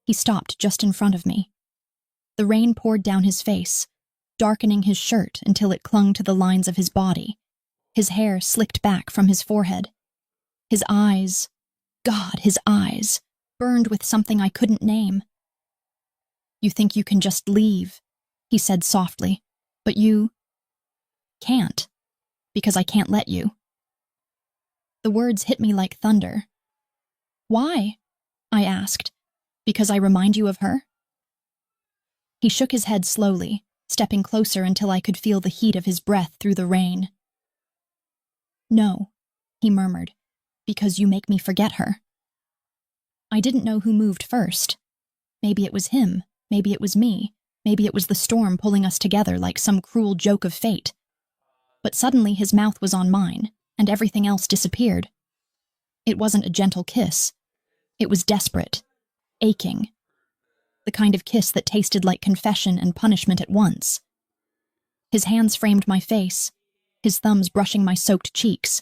Speaker 1: He stopped just in front of me. The rain poured down his face, darkening his shirt until it clung to the lines of his body. His hair slicked back from his forehead. His eyes, God, his eyes, burned with something I couldn't name. "You think you can just leave," he said softly, "but you can't, because I can't let you." The words hit me like thunder. "Why?" I asked. "Because I remind you of her?" He shook his head slowly, stepping closer until I could feel the heat of his breath through the rain. "No," he murmured, "because you make me forget her." I didn't know who moved first. Maybe it was him, maybe it was me, maybe it was the storm pulling us together like some cruel joke of fate. But suddenly his mouth was on mine, and everything else disappeared. It wasn't a gentle kiss. It was desperate, aching. The kind of kiss that tasted like confession and punishment at once. His hands framed my face, his thumbs brushing my soaked cheeks.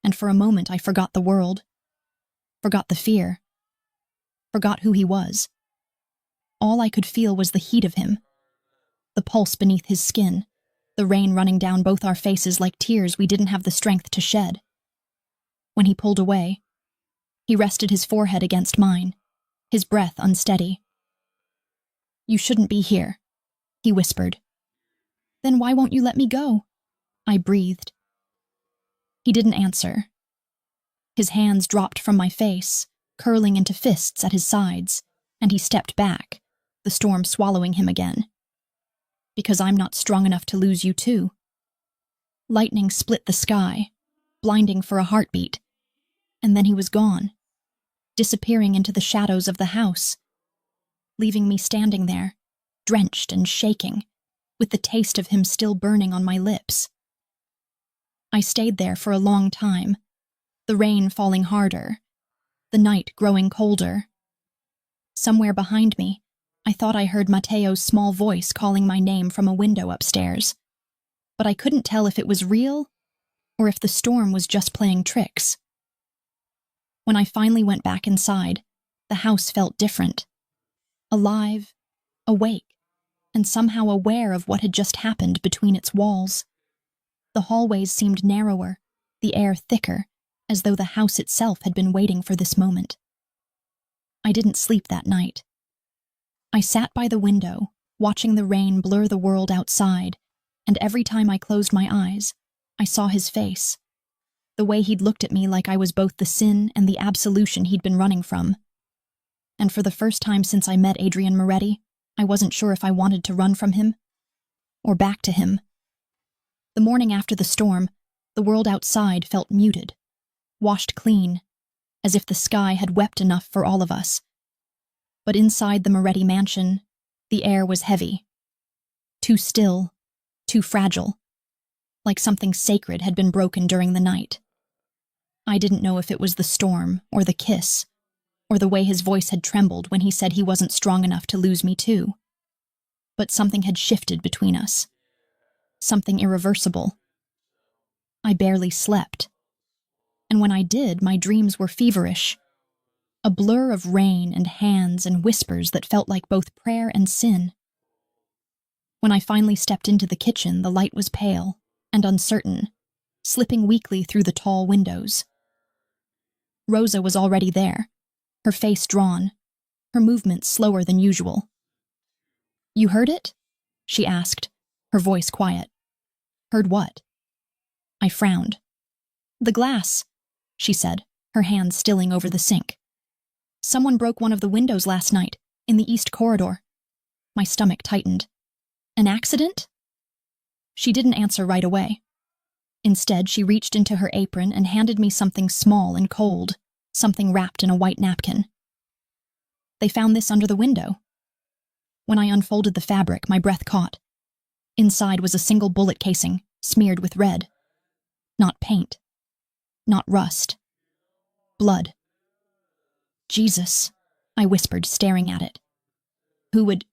Speaker 1: And for a moment I forgot the world. Forgot the fear. Forgot who he was. All I could feel was the heat of him. The pulse beneath his skin. The rain running down both our faces like tears we didn't have the strength to shed. When he pulled away, he rested his forehead against mine, his breath unsteady. "You shouldn't be here," he whispered. "Then why won't you let me go?" I breathed. He didn't answer. His hands dropped from my face, curling into fists at his sides, and he stepped back, the storm swallowing him again. "Because I'm not strong enough to lose you too." Lightning split the sky, blinding for a heartbeat, and then he was gone, disappearing into the shadows of the house, leaving me standing there, drenched and shaking, with the taste of him still burning on my lips. I stayed there for a long time, the rain falling harder, the night growing colder. Somewhere behind me, I thought I heard Mateo's small voice calling my name from a window upstairs, but I couldn't tell if it was real or if the storm was just playing tricks. When I finally went back inside, the house felt different. Alive, awake, and somehow aware of what had just happened between its walls. The hallways seemed narrower, the air thicker, as though the house itself had been waiting for this moment. I didn't sleep that night. I sat by the window, watching the rain blur the world outside, and every time I closed my eyes, I saw his face, the way he'd looked at me like I was both the sin and the absolution he'd been running from. And for the first time since I met Adrian Moretti, I wasn't sure if I wanted to run from him or back to him. The morning after the storm, the world outside felt muted, washed clean, as if the sky had wept enough for all of us. But inside the Moretti mansion, the air was heavy, too still, too fragile, like something sacred had been broken during the night. I didn't know if it was the storm or the kiss, or the way his voice had trembled when he said he wasn't strong enough to lose me too. But something had shifted between us. Something irreversible. I barely slept. and when I did, my dreams were feverish. A blur of rain and hands and whispers that felt like both prayer and sin. When I finally stepped into the kitchen, the light was pale and uncertain, slipping weakly through the tall windows. Rosa was already there, her face drawn, her movements slower than usual. "You heard it?" she asked, her voice quiet. "Heard what?" I frowned. "The glass," she said, her hand stilling over the sink. "Someone broke one of the windows last night, in the east corridor." My stomach tightened. "An accident?" She didn't answer right away. Instead, she reached into her apron and handed me something small and cold, something wrapped in a white napkin. "They found this under the window." When I unfolded the fabric, my breath caught. Inside was a single bullet casing, smeared with red. Not paint. Not rust. Blood. "Jesus," I whispered, staring at it. "Who would—"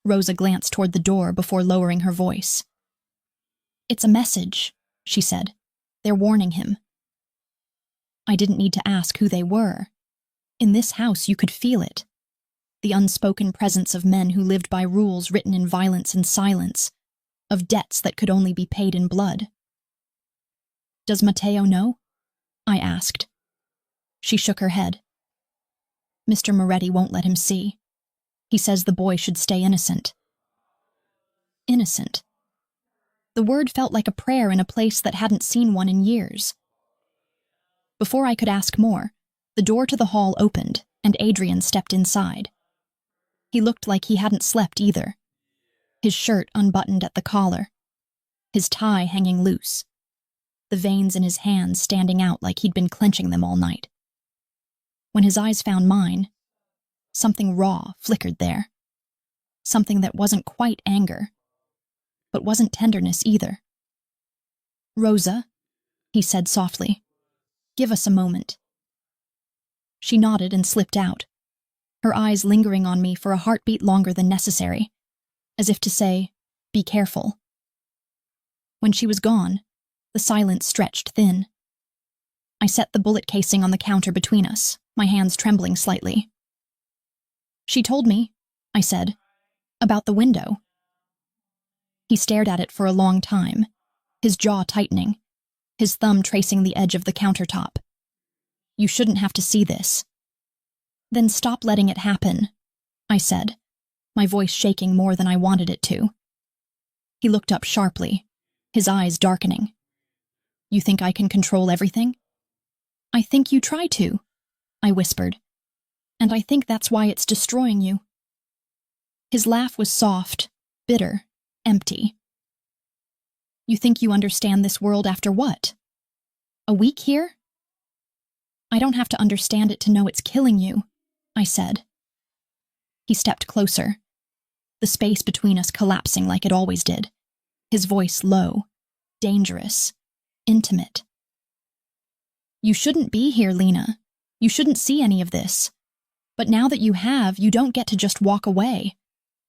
Speaker 1: Rosa glanced toward the door before lowering her voice. "It's a message," she said. "They're warning him." I didn't need to ask who they were. In this house, you could feel it. The unspoken presence of men who lived by rules written in violence and silence, of debts that could only be paid in blood. "Does Matteo know?" I asked. She shook her head. "Mr. Moretti won't let him see. He says the boy should stay innocent." Innocent. The word felt like a prayer in a place that hadn't seen one in years. Before I could ask more, the door to the hall opened and Adrian stepped inside. He looked like he hadn't slept either. His shirt unbuttoned at the collar, his tie hanging loose, the veins in his hands standing out like he'd been clenching them all night. When his eyes found mine, something raw flickered there. Something that wasn't quite anger, but wasn't tenderness either. "Rosa," he said softly, "give us a moment." She nodded and slipped out, her eyes lingering on me for a heartbeat longer than necessary, as if to say, "Be careful." When she was gone, the silence stretched thin. I set the bullet casing on the counter between us, my hands trembling slightly. "She told me," I said, "about the window." He stared at it for a long time, his jaw tightening, his thumb tracing the edge of the countertop. "You shouldn't have to see this." "Then stop letting it happen," I said, my voice shaking more than I wanted it to. He looked up sharply, his eyes darkening. "You think I can control everything?" "I think you try to," I whispered, "and I think that's why it's destroying you." His laugh was soft, bitter, empty. "You think you understand this world after what? A week here?" "I don't have to understand it to know it's killing you," I said. He stepped closer, the space between us collapsing like it always did, his voice low, dangerous, intimate. "You shouldn't be here, Lena. You shouldn't see any of this. But now that you have, you don't get to just walk away.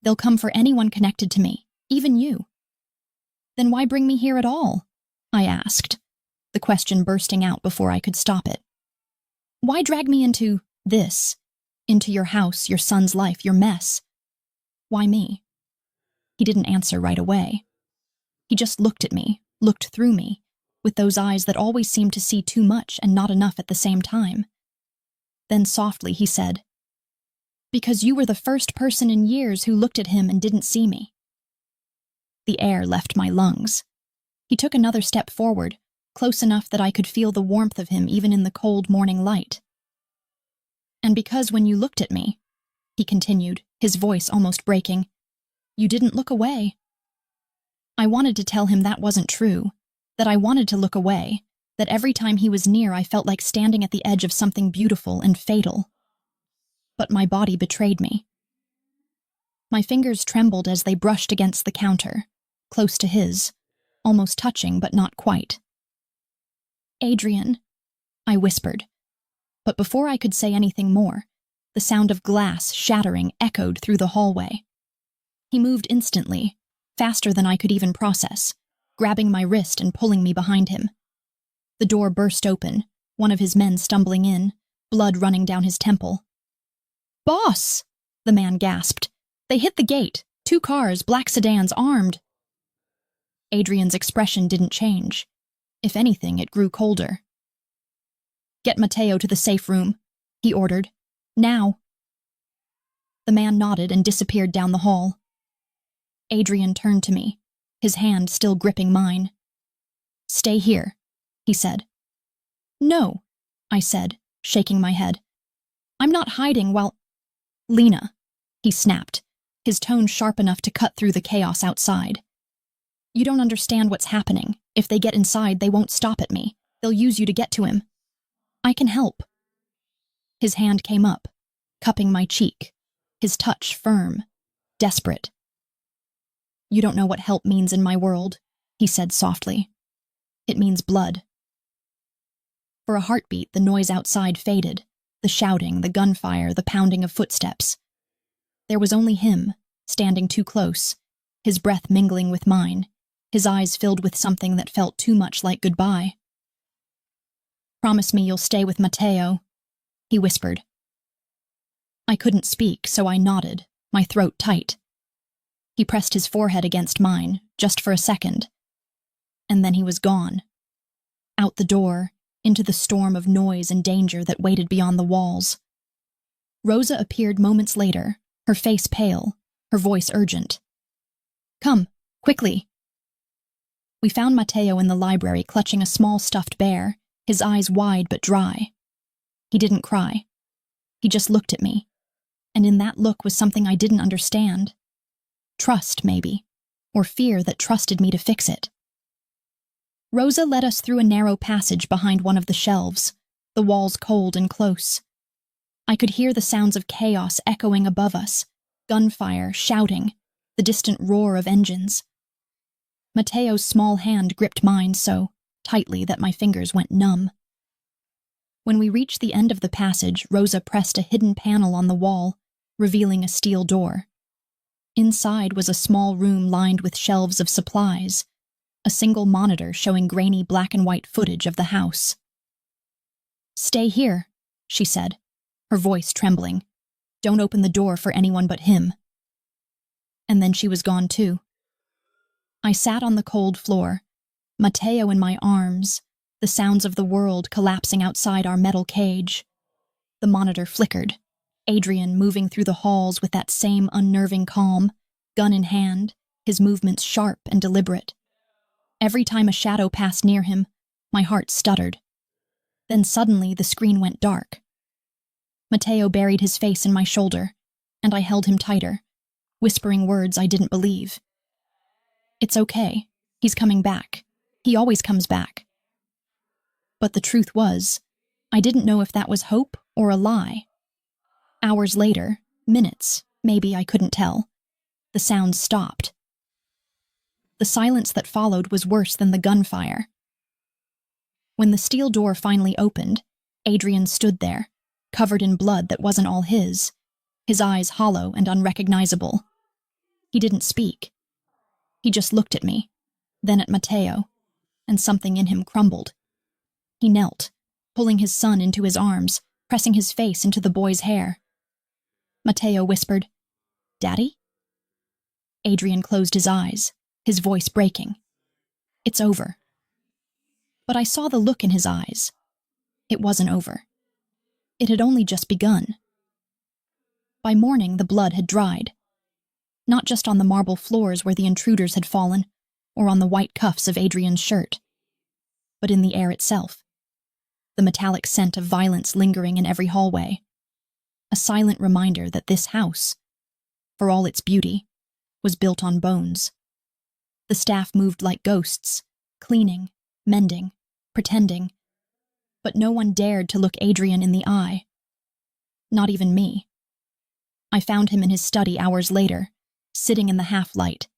Speaker 1: They'll come for anyone connected to me, even you." "Then why bring me here at all?" I asked, the question bursting out before I could stop it. "Why drag me into this? Into your house, your son's life, your mess? Why me?" He didn't answer right away. He just looked at me, looked through me, with those eyes that always seemed to see too much and not enough at the same time. Then softly he said, "Because you were the first person in years who looked at him and didn't see me." The air left my lungs. He took another step forward, close enough that I could feel the warmth of him even in the cold morning light. "And because when you looked at me," he continued, his voice almost breaking, "you didn't look away." I wanted to tell him that wasn't true, that I wanted to look away, that every time he was near I felt like standing at the edge of something beautiful and fatal. But my body betrayed me. My fingers trembled as they brushed against the counter, close to his, almost touching but not quite. "Adrian," I whispered, but before I could say anything more, the sound of glass shattering echoed through the hallway. He moved instantly, faster than I could even process, grabbing my wrist and pulling me behind him. The door burst open, one of his men stumbling in, blood running down his temple. "Boss!" the man gasped. "They hit the gate. 2 cars, black sedans, armed." Adrian's expression didn't change. If anything, it grew colder. "Get Mateo to the safe room," he ordered. "Now." The man nodded and disappeared down the hall. Adrian turned to me, his hand still gripping mine. "Stay here," he said. "No," I said, shaking my head. "I'm not hiding while—" "Lena," he snapped, his tone sharp enough to cut through the chaos outside. "You don't understand what's happening. If they get inside, they won't stop at me. They'll use you to get to him. I can help." His hand came up, cupping my cheek, his touch firm, desperate. "You don't know what help means in my world," he said softly. "It means blood." For a heartbeat, the noise outside faded, the shouting, the gunfire, the pounding of footsteps. There was only him, standing too close, his breath mingling with mine, his eyes filled with something that felt too much like goodbye. "Promise me you'll stay with Mateo," he whispered. I couldn't speak, so I nodded, my throat tight. He pressed his forehead against mine, just for a second. And then he was gone. Out the door, into the storm of noise and danger that waited beyond the walls. Rosa appeared moments later, her face pale, her voice urgent. "Come, quickly." We found Mateo in the library clutching a small stuffed bear, his eyes wide but dry. He didn't cry. He just looked at me. And in that look was something I didn't understand. Trust, maybe, or fear that trusted me to fix it. Rosa led us through a narrow passage behind one of the shelves, the walls cold and close. I could hear the sounds of chaos echoing above us, gunfire, shouting, the distant roar of engines. Mateo's small hand gripped mine so tightly that my fingers went numb. When we reached the end of the passage, Rosa pressed a hidden panel on the wall, revealing a steel door. Inside was a small room lined with shelves of supplies, a single monitor showing grainy black and white footage of the house. "Stay here," she said, her voice trembling. "Don't open the door for anyone but him." And then she was gone too. I sat on the cold floor, Mateo in my arms, the sounds of the world collapsing outside our metal cage. The monitor flickered, Adrian moving through the halls with that same unnerving calm, gun in hand, his movements sharp and deliberate. Every time a shadow passed near him, my heart stuttered. Then suddenly the screen went dark. Mateo buried his face in my shoulder, and I held him tighter, whispering words I didn't believe. "It's okay. He's coming back. He always comes back." But the truth was, I didn't know if that was hope or a lie. Hours later, minutes, maybe, I couldn't tell, the sounds stopped. The silence that followed was worse than the gunfire. When the steel door finally opened, Adrian stood there, covered in blood that wasn't all his eyes hollow and unrecognizable. He didn't speak. He just looked at me, then at Mateo, and something in him crumbled. He knelt, pulling his son into his arms, pressing his face into the boy's hair. Mateo whispered, "Daddy?" Adrian closed his eyes, his voice breaking. "It's over." But I saw the look in his eyes. It wasn't over. It had only just begun. By morning, the blood had dried. Not just on the marble floors where the intruders had fallen, or on the white cuffs of Adrian's shirt, but in the air itself. The metallic scent of violence lingering in every hallway. A silent reminder that this house, for all its beauty, was built on bones. The staff moved like ghosts, cleaning, mending, pretending, but no one dared to look Adrian in the eye. Not even me. I found him in his study hours later, sitting in the half-light,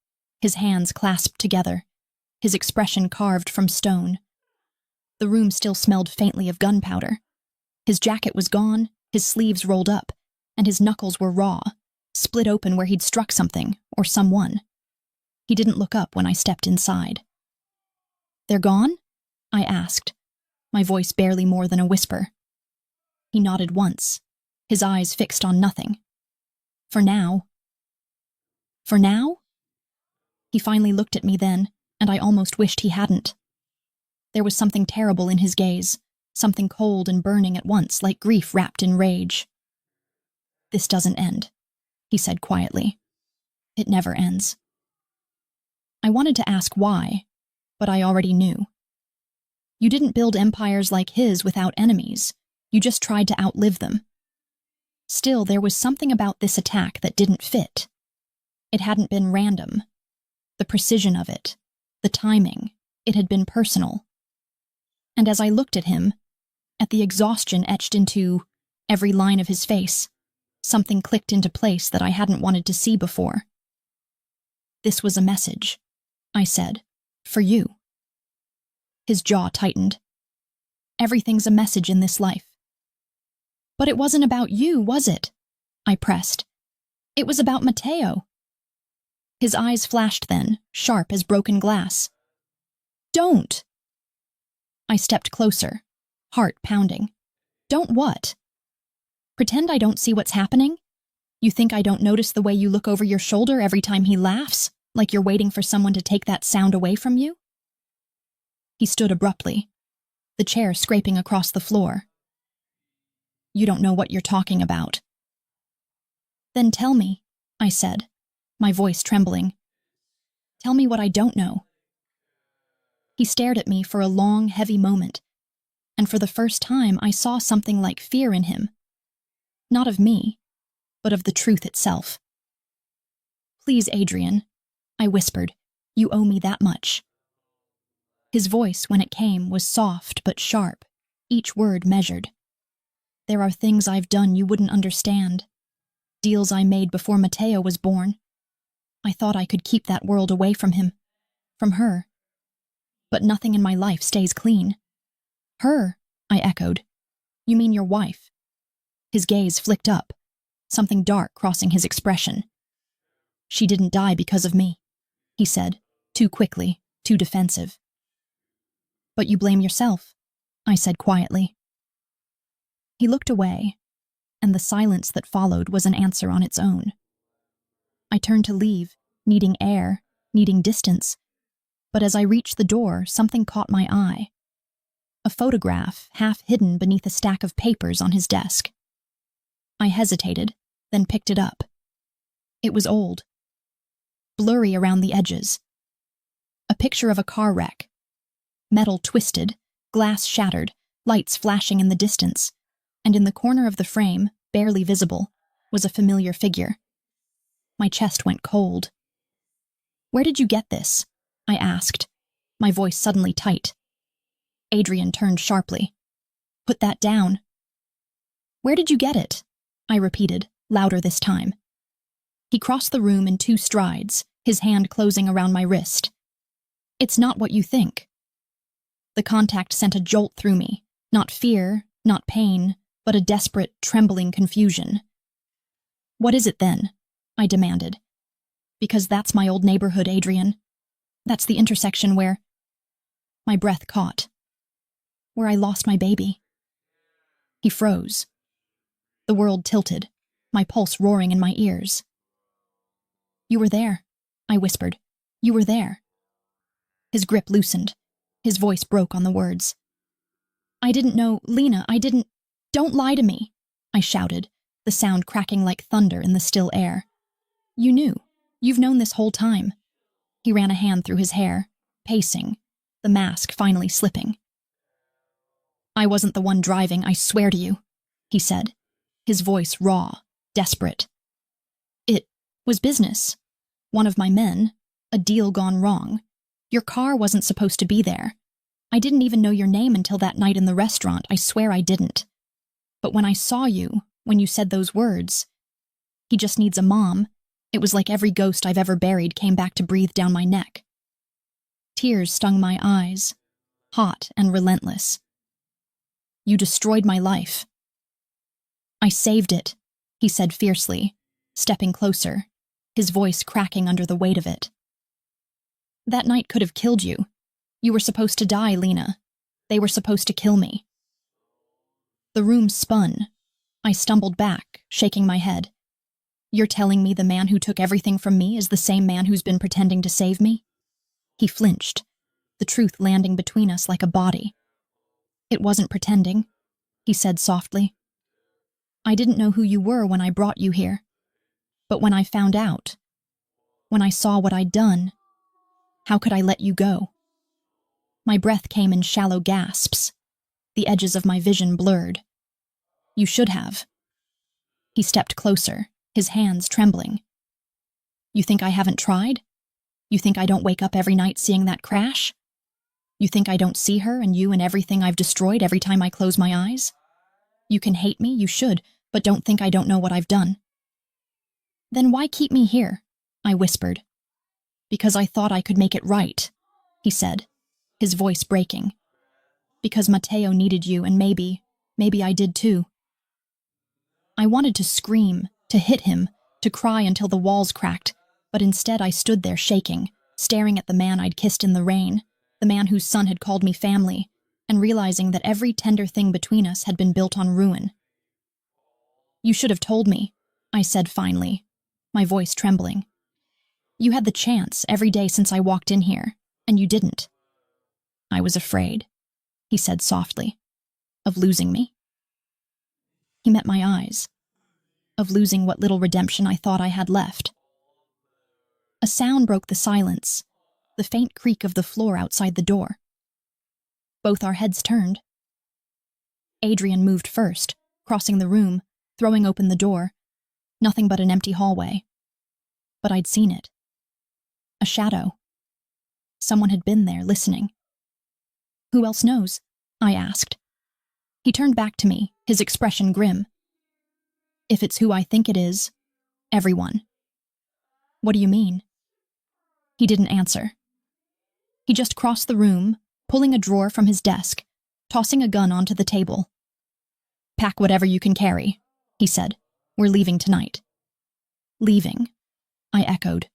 Speaker 1: his hands clasped together, his expression carved from stone. The room still smelled faintly of gunpowder. His jacket was gone, his sleeves rolled up, and his knuckles were raw, split open where he'd struck something, or someone. He didn't look up when I stepped inside. "They're gone?" I asked, my voice barely more than a whisper. He nodded once, his eyes fixed on nothing. For now? For now? He finally looked at me then, and I almost wished he hadn't. There was something terrible in his gaze, something cold and burning at once, like grief wrapped in rage. "This doesn't end," he said quietly. "It never ends." I wanted to ask why, but I already knew. You didn't build empires like his without enemies. You just tried to outlive them. Still, there was something about this attack that didn't fit. It hadn't been random. The precision of it, the timing, it had been personal. And as I looked at him, at the exhaustion etched into every line of his face, something clicked into place that I hadn't wanted to see before. "This was a message," I said, "for you." His jaw tightened. "Everything's a message in this life." "But it wasn't about you, was it?" I pressed. "It was about Matteo." His eyes flashed then, sharp as broken glass. "Don't!" I stepped closer, heart pounding. "Don't what?" "Pretend I don't see what's happening? You think I don't notice the way you look over your shoulder every time he laughs, like you're waiting for someone to take that sound away from you?" He stood abruptly, the chair scraping across the floor. "You don't know what you're talking about." "Then tell me," I said, my voice trembling. "Tell me what I don't know." He stared at me for a long, heavy moment, and for the first time I saw something like fear in him. Not of me, but of the truth itself. "Please, Adrian," I whispered, "you owe me that much." His voice, when it came, was soft but sharp, each word measured. "There are things I've done you wouldn't understand. Deals I made before Matteo was born. I thought I could keep that world away from him, from her. But nothing in my life stays clean." "Her," I echoed. "You mean your wife?" His gaze flicked up, something dark crossing his expression. "She didn't die because of me," he said, too quickly, too defensive. "But you blame yourself," I said quietly. He looked away, and the silence that followed was an answer on its own. I turned to leave, needing air, needing distance, but as I reached the door, something caught my eye. A photograph, half hidden beneath a stack of papers on his desk. I hesitated, then picked it up. It was old, blurry around the edges. A picture of a car wreck. Metal twisted, glass shattered, lights flashing in the distance, and in the corner of the frame, barely visible, was a familiar figure. My chest went cold. "Where did you get this?" I asked, my voice suddenly tight. Adrian turned sharply. "Put that down." "Where did you get it?" I repeated, louder this time. He crossed the room in 2 strides, his hand closing around my wrist. "It's not what you think." The contact sent a jolt through me, not fear, not pain, but a desperate, trembling confusion. "What is it then?" I demanded. "Because that's my old neighborhood, Adrian. That's the intersection where—" My breath caught. "Where I lost my baby." He froze. The world tilted, my pulse roaring in my ears. "You were there," I whispered. "You were there." His grip loosened. His voice broke on the words. "I didn't know, Lena, I didn't— Don't lie to me," I shouted, the sound cracking like thunder in the still air. "You knew. You've known this whole time." He ran a hand through his hair, pacing, the mask finally slipping. "I wasn't the one driving, I swear to you," he said, his voice raw, desperate. "It was business. One of my men, a deal gone wrong. Your car wasn't supposed to be there. I didn't even know your name until that night in the restaurant, I swear I didn't. But when I saw you, when you said those words, 'He just needs a mom,' it was like every ghost I've ever buried came back to breathe down my neck." Tears stung my eyes, hot and relentless. "You destroyed my life." "I saved it," he said fiercely, stepping closer, his voice cracking under the weight of it. "That night could have killed you. You were supposed to die, Lena. They were supposed to kill me. The room spun. I stumbled back, shaking my head. You're telling me the man who took everything from me is the same man who's been pretending to save me? He flinched, the truth landing between us like a body. It wasn't pretending, he said softly. I didn't know who you were when I brought you here. But when I found out, when I saw what I'd done, how could I let you go? My breath came in shallow gasps. The edges of my vision blurred. You should have. He stepped closer, his hands trembling. You think I haven't tried? You think I don't wake up every night seeing that crash? You think I don't see her and you and everything I've destroyed every time I close my eyes? You can hate me, you should, but don't think I don't know what I've done. Then why keep me here? I whispered. Because I thought I could make it right, he said, his voice breaking. Because Matteo needed you and maybe I did too. I wanted to scream, to hit him, to cry until the walls cracked, but instead I stood there shaking, staring at the man I'd kissed in the rain, the man whose son had called me family, and realizing that every tender thing between us had been built on ruin. You should have told me, I said finally, my voice trembling. You had the chance every day since I walked in here, and you didn't. I was afraid, he said softly, of losing me. He met my eyes, of losing what little redemption I thought I had left. A sound broke the silence, the faint creak of the floor outside the door. Both our heads turned. Adrian moved first, crossing the room, throwing open the door. Nothing but an empty hallway. But I'd seen it. A shadow. Someone had been there, listening. Who else knows? I asked. He turned back to me, his expression grim. If it's who I think it is, everyone. What do you mean? He didn't answer. He just crossed the room, pulling a drawer from his desk, tossing a gun onto the table. Pack whatever you can carry, he said. We're leaving tonight. Leaving, I echoed.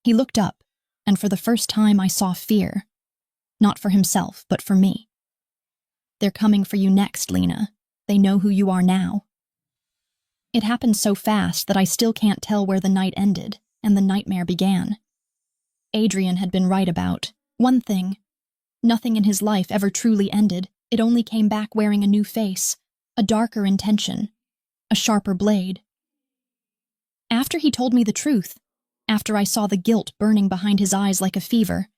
Speaker 1: He looked up, and for the first time I saw fear. Not for himself, but for me. They're coming for you next, Lena. They know who you are now. It happened so fast that I still can't tell where the night ended and the nightmare began. Adrian had been right about one thing. Nothing in his life ever truly ended. It only came back wearing a new face, a darker intention, a sharper blade. After he told me the truth, after I saw the guilt burning behind his eyes like a fever,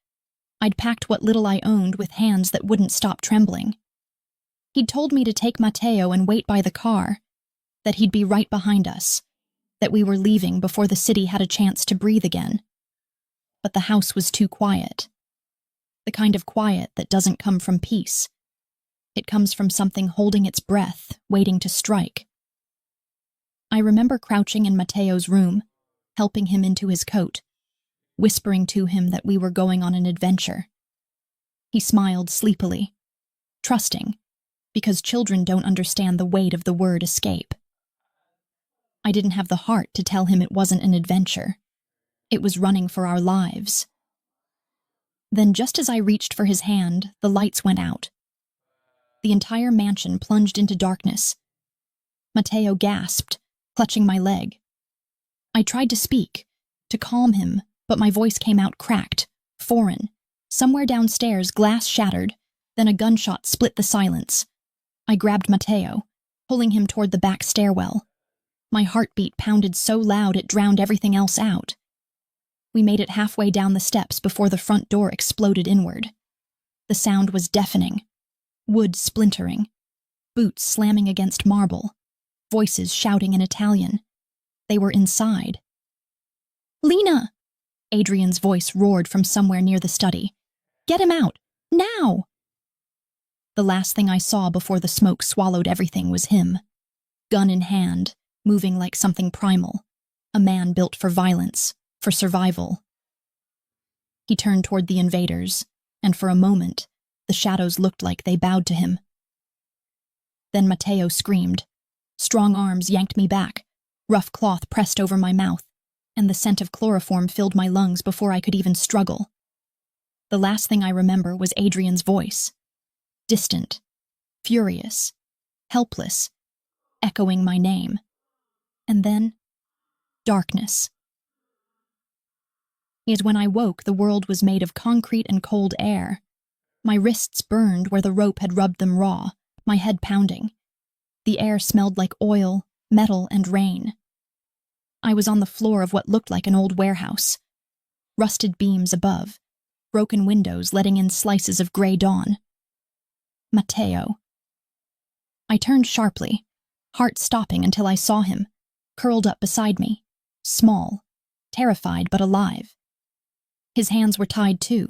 Speaker 1: I'd packed what little I owned with hands that wouldn't stop trembling. He'd told me to take Matteo and wait by the car, that he'd be right behind us, that we were leaving before the city had a chance to breathe again. But the house was too quiet. The kind of quiet that doesn't come from peace. It comes from something holding its breath, waiting to strike. I remember crouching in Matteo's room, helping him into his coat, whispering to him that we were going on an adventure. He smiled sleepily, trusting, because children don't understand the weight of the word escape. I didn't have the heart to tell him it wasn't an adventure. It was running for our lives. Then just as I reached for his hand, the lights went out. The entire mansion plunged into darkness. Matteo gasped, clutching my leg. I tried to speak, to calm him, but my voice came out cracked, foreign. Somewhere downstairs, glass shattered, then a gunshot split the silence. I grabbed Matteo, pulling him toward the back stairwell. My heartbeat pounded so loud it drowned everything else out. We made it halfway down the steps before the front door exploded inward. The sound was deafening. Wood splintering. Boots slamming against marble. Voices shouting in Italian. They were inside. Lena! Adrian's voice roared from somewhere near the study. Get him out! Now! The last thing I saw before the smoke swallowed everything was him. Gun in hand, moving like something primal. A man built for violence, for survival. He turned toward the invaders, and for a moment, the shadows looked like they bowed to him. Then Matteo screamed. Strong arms yanked me back, rough cloth pressed over my mouth, and the scent of chloroform filled my lungs before I could even struggle. The last thing I remember was Adrian's voice, distant, furious, helpless, echoing my name. And then, darkness. Yet when I woke, the world was made of concrete and cold air. My wrists burned where the rope had rubbed them raw, my head pounding. The air smelled like oil, metal, and rain. I was on the floor of what looked like an old warehouse. Rusted beams above, broken windows letting in slices of gray dawn. Matteo. I turned sharply, heart stopping until I saw him, curled up beside me, small, terrified but alive. His hands were tied too,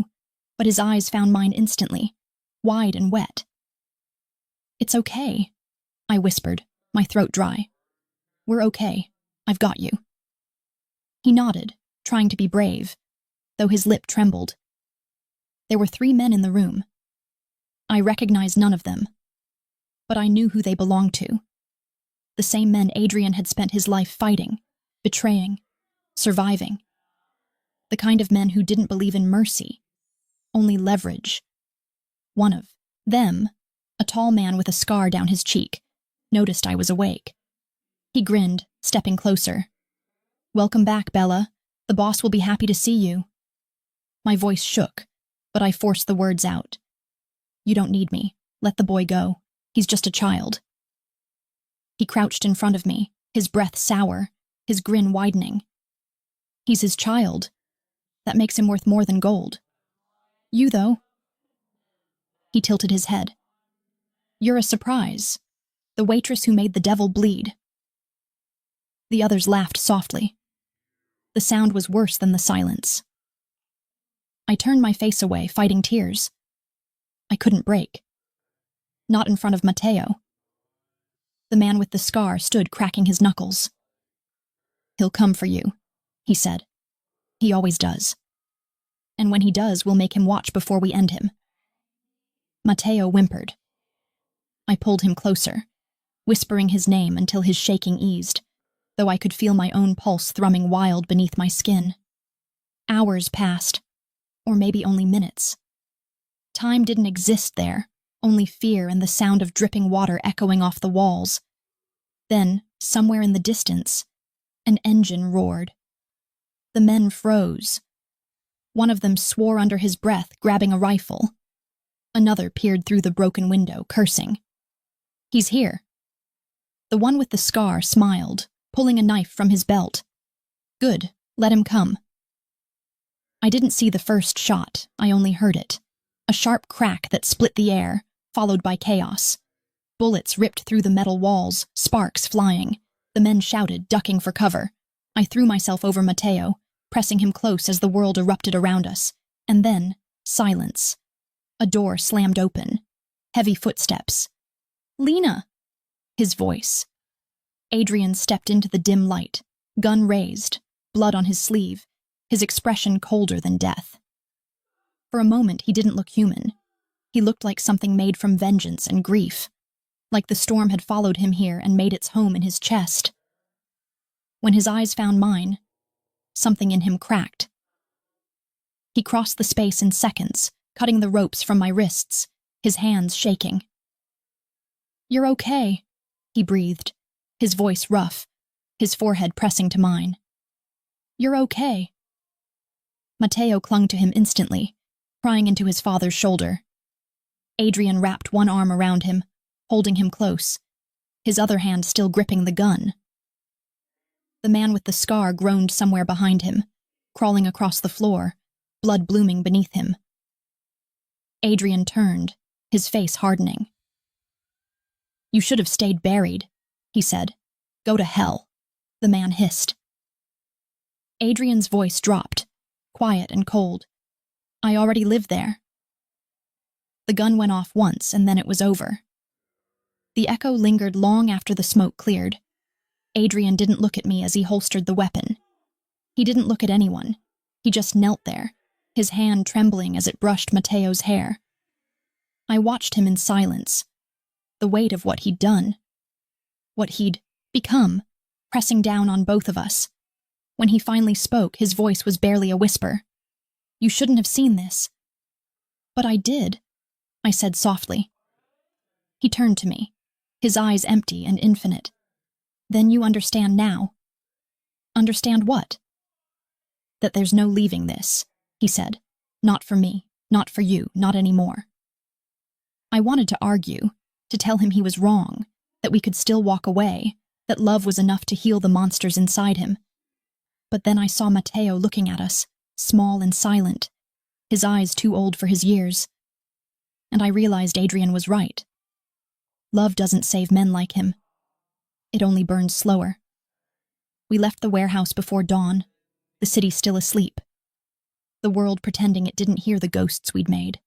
Speaker 1: but his eyes found mine instantly, wide and wet. "It's okay," I whispered, my throat dry. "We're okay. I've got you." He nodded, trying to be brave, though his lip trembled. There were 3 men in the room. I recognized none of them, but I knew who they belonged to. The same men Adrian had spent his life fighting, betraying, surviving. The kind of men who didn't believe in mercy, only leverage. One of them, a tall man with a scar down his cheek, noticed I was awake. He grinned, stepping closer. "Welcome back, Bella. The boss will be happy to see you." My voice shook, but I forced the words out. "You don't need me. Let the boy go. He's just a child." He crouched in front of me, his breath sour, his grin widening. "He's his child. That makes him worth more than gold. You, though." He tilted his head. "You're a surprise. The waitress who made the devil bleed." The others laughed softly. The sound was worse than the silence. I turned my face away, fighting tears. I couldn't break. Not in front of Matteo. The man with the scar stood cracking his knuckles. "He'll come for you," he said. "He always does. And when he does, we'll make him watch before we end him." Matteo whimpered. I pulled him closer, whispering his name until his shaking eased, though I could feel my own pulse thrumming wild beneath my skin. Hours passed, or maybe only minutes. Time didn't exist there, only fear and the sound of dripping water echoing off the walls. Then, somewhere in the distance, an engine roared. The men froze. One of them swore under his breath, grabbing a rifle. Another peered through the broken window, cursing. "He's here." The one with the scar smiled, pulling a knife from his belt. "Good, let him come." I didn't see the first shot, I only heard it. A sharp crack that split the air, followed by chaos. Bullets ripped through the metal walls, sparks flying. The men shouted, ducking for cover. I threw myself over Matteo, pressing him close as the world erupted around us. And then, silence. A door slammed open. Heavy footsteps. "Lena!" His voice. Adrian stepped into the dim light, gun raised, blood on his sleeve, his expression colder than death. For a moment, he didn't look human. He looked like something made from vengeance and grief, like the storm had followed him here and made its home in his chest. When his eyes found mine, something in him cracked. He crossed the space in seconds, cutting the ropes from my wrists, his hands shaking. "You're okay," he breathed, his voice rough, his forehead pressing to mine. "You're okay." Matteo clung to him instantly, crying into his father's shoulder. Adrian wrapped one arm around him, holding him close, his other hand still gripping the gun. The man with the scar groaned somewhere behind him, crawling across the floor, blood blooming beneath him. Adrian turned, his face hardening. "You should have stayed buried," he said. "Go to hell," the man hissed. Adrian's voice dropped, quiet and cold. "I already lived there." The gun went off once, and then it was over. The echo lingered long after the smoke cleared. Adrian didn't look at me as he holstered the weapon. He didn't look at anyone. He just knelt there, his hand trembling as it brushed Matteo's hair. I watched him in silence, the weight of what he'd done, what he'd become, pressing down on both of us. When he finally spoke, his voice was barely a whisper. "You shouldn't have seen this." "But I did," I said softly. He turned to me, his eyes empty and infinite. Then you understand now. Understand what? That there's no leaving this, he said. Not for me, not for you, not anymore. I wanted to argue, to tell him he was wrong, that we could still walk away, that love was enough to heal the monsters inside him. But then I saw Matteo looking at us, small and silent, his eyes too old for his years. And I realized Adrian was right. Love doesn't save men like him. It only burns slower. We left the warehouse before dawn, the city still asleep, the world pretending it didn't hear the ghosts we'd made.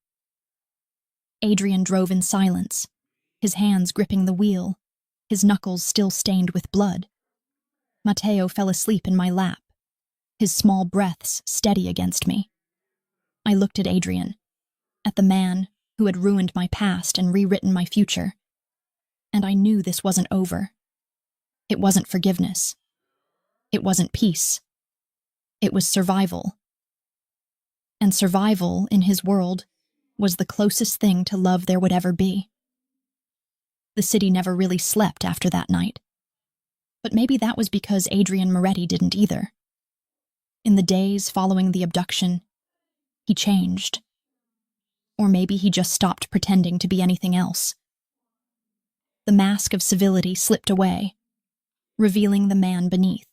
Speaker 1: Adrian drove in silence, his hands gripping the wheel, his knuckles still stained with blood. Matteo fell asleep in my lap, his small breaths steady against me. I looked at Adrian, at the man who had ruined my past and rewritten my future, and I knew this wasn't over. It wasn't forgiveness. It wasn't peace. It was survival. And survival, in his world, was the closest thing to love there would ever be. The city never really slept after that night. But maybe that was because Adrian Moretti didn't either. In the days following the abduction, he changed. Or maybe he just stopped pretending to be anything else. The mask of civility slipped away, revealing the man beneath.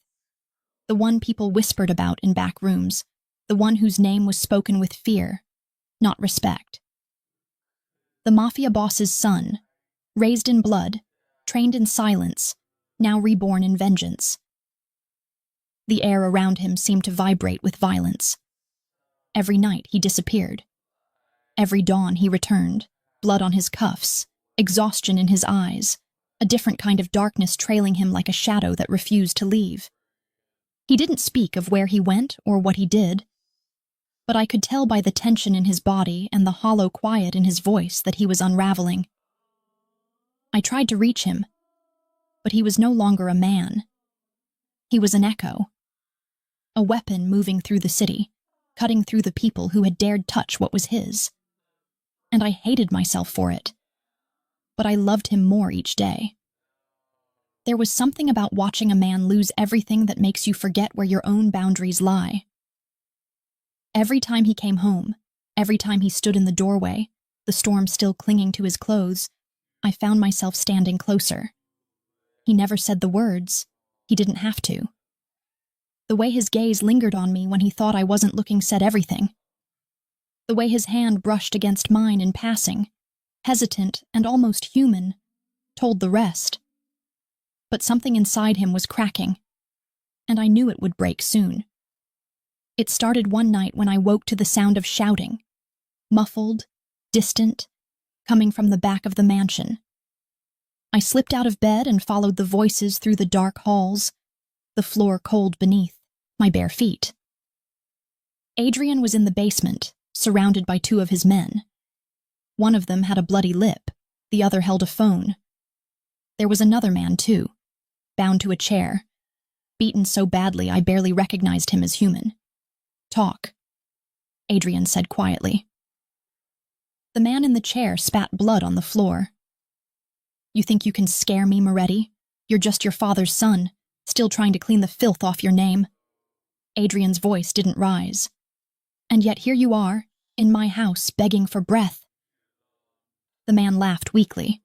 Speaker 1: The one people whispered about in back rooms, the one whose name was spoken with fear, not respect. The Mafia boss's son, raised in blood, trained in silence, now reborn in vengeance. The air around him seemed to vibrate with violence. Every night he disappeared. Every dawn he returned, blood on his cuffs, exhaustion in his eyes, a different kind of darkness trailing him like a shadow that refused to leave. He didn't speak of where he went or what he did, but I could tell by the tension in his body and the hollow quiet in his voice that he was unraveling. I tried to reach him, but he was no longer a man. He was an echo, a weapon moving through the city, cutting through the people who had dared touch what was his. And I hated myself for it, but I loved him more each day. There was something about watching a man lose everything that makes you forget where your own boundaries lie. Every time he came home, every time he stood in the doorway, the storm still clinging to his clothes, I found myself standing closer. He never said the words. He didn't have to. The way his gaze lingered on me when he thought I wasn't looking said everything. The way his hand brushed against mine in passing, hesitant and almost human, told the rest. But something inside him was cracking, and I knew it would break soon. It started one night when I woke to the sound of shouting, muffled, distant, coming from the back of the mansion. I slipped out of bed and followed the voices through the dark halls, the floor cold beneath my bare feet. Adrian was in the basement, surrounded by two of his men. One of them had a bloody lip, the other held a phone. There was another man, too, bound to a chair, beaten so badly I barely recognized him as human. "Talk," Adrian said quietly. The man in the chair spat blood on the floor. "You think you can scare me, Moretti? You're just your father's son, still trying to clean the filth off your name." Adrian's voice didn't rise. "And yet here you are, in my house, begging for breath." The man laughed weakly.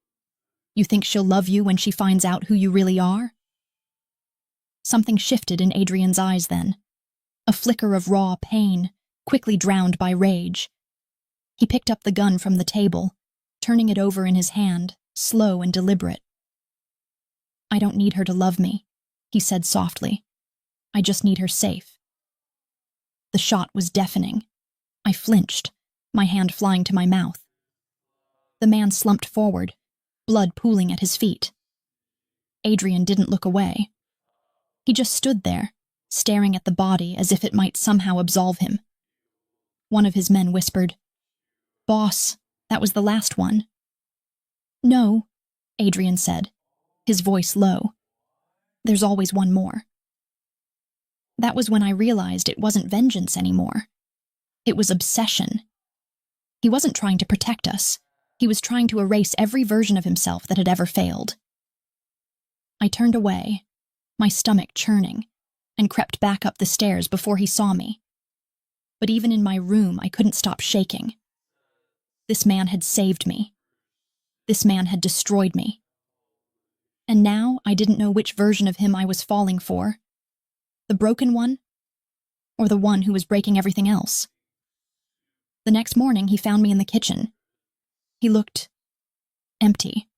Speaker 1: "You think she'll love you when she finds out who you really are?" Something shifted in Adrian's eyes then. A flicker of raw pain, quickly drowned by rage. He picked up the gun from the table, turning it over in his hand, slow and deliberate. "I don't need her to love me," he said softly. "I just need her safe." The shot was deafening. I flinched, my hand flying to my mouth. The man slumped forward, blood pooling at his feet. Adrian didn't look away. He just stood there, staring at the body as if it might somehow absolve him. One of his men whispered, "Boss, that was the last one." "No," Adrian said, his voice low. "There's always one more." That was when I realized it wasn't vengeance anymore. It was obsession. He wasn't trying to protect us. He was trying to erase every version of himself that had ever failed. I turned away, my stomach churning, and crept back up the stairs before he saw me. But even in my room, I couldn't stop shaking. This man had saved me. This man had destroyed me. And now I didn't know which version of him I was falling for. The broken one, or the one who was breaking everything else. The next morning, he found me in the kitchen. He looked empty,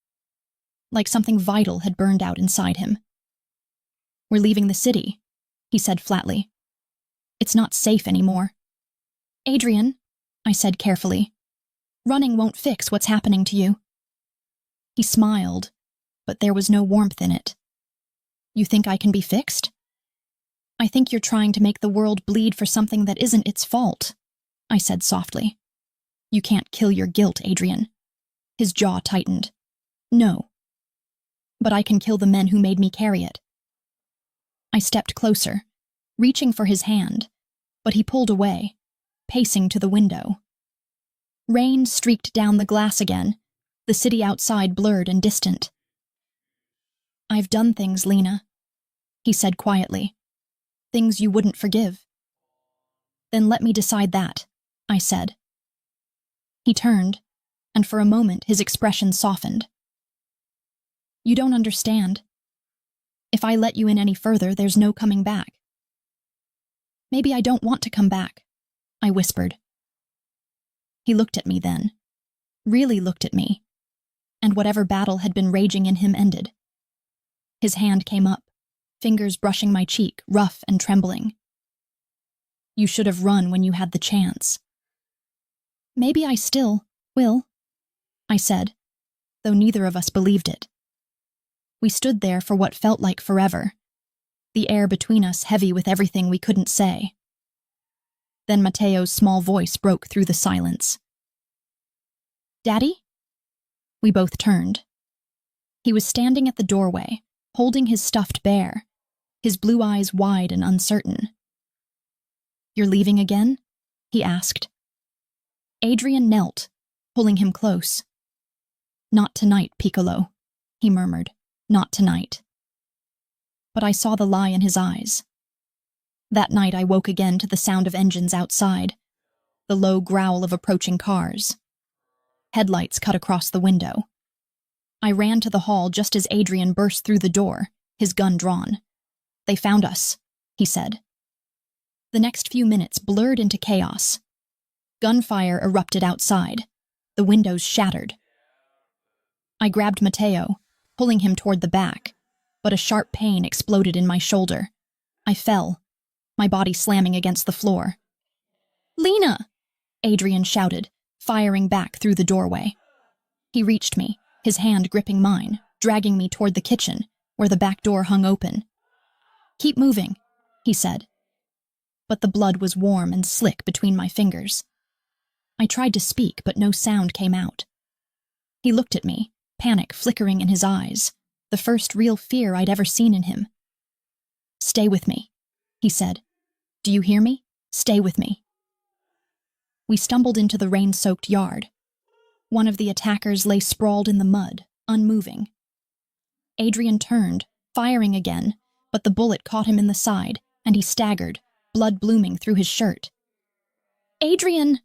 Speaker 1: like something vital had burned out inside him. "We're leaving the city," he said flatly. "It's not safe anymore." "Adrian," I said carefully, "running won't fix what's happening to you." He smiled, but there was no warmth in it. "You think I can be fixed?" "I think you're trying to make the world bleed for something that isn't its fault," I said softly. "You can't kill your guilt, Adrian." His jaw tightened. "No. But I can kill the men who made me carry it." I stepped closer, reaching for his hand, but he pulled away, pacing to the window. Rain streaked down the glass again, the city outside blurred and distant. "I've done things, Lena," he said quietly. "Things you wouldn't forgive." "Then let me decide that," I said. He turned, and for a moment his expression softened. "You don't understand. If I let you in any further, there's no coming back." "Maybe I don't want to come back," I whispered. He looked at me then, really looked at me, and whatever battle had been raging in him ended. His hand came up, fingers brushing my cheek, rough and trembling. "You should have run when you had the chance." "Maybe I still will," I said, though neither of us believed it. We stood there for what felt like forever, the air between us heavy with everything we couldn't say. Then Mateo's small voice broke through the silence. "Daddy?" We both turned. He was standing at the doorway, holding his stuffed bear, his blue eyes wide and uncertain. "You're leaving again?" he asked. Adrian knelt, pulling him close. "Not tonight, Piccolo," he murmured. "Not tonight." But I saw the lie in his eyes. That night I woke again to the sound of engines outside, the low growl of approaching cars. Headlights cut across the window. I ran to the hall just as Adrian burst through the door, his gun drawn. "They found us," he said. The next few minutes blurred into chaos. Gunfire erupted outside. The windows shattered. I grabbed Mateo, pulling him toward the back, but a sharp pain exploded in my shoulder. I fell, my body slamming against the floor. "Lena!" Adrian shouted, firing back through the doorway. He reached me, his hand gripping mine, dragging me toward the kitchen, where the back door hung open. "Keep moving," he said. But the blood was warm and slick between my fingers. I tried to speak, but no sound came out. He looked at me, panic flickering in his eyes, the first real fear I'd ever seen in him. "Stay with me," he said. "Do you hear me? Stay with me." We stumbled into the rain-soaked yard. One of the attackers lay sprawled in the mud, unmoving. Adrian turned, firing again, but the bullet caught him in the side, and he staggered, blood blooming through his shirt. "Adrian!"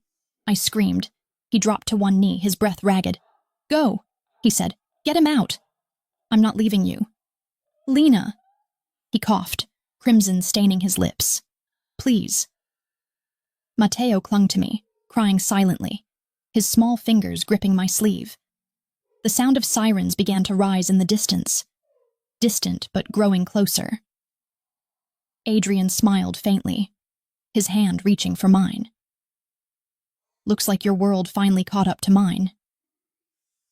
Speaker 1: I screamed. He dropped to one knee, his breath ragged. "Go," he said. "Get him out." "I'm not leaving you." "Lena." He coughed, crimson staining his lips. "Please." Mateo clung to me, crying silently, his small fingers gripping my sleeve. The sound of sirens began to rise in the distance, distant but growing closer. Adrian smiled faintly, his hand reaching for mine. "Looks like your world finally caught up to mine."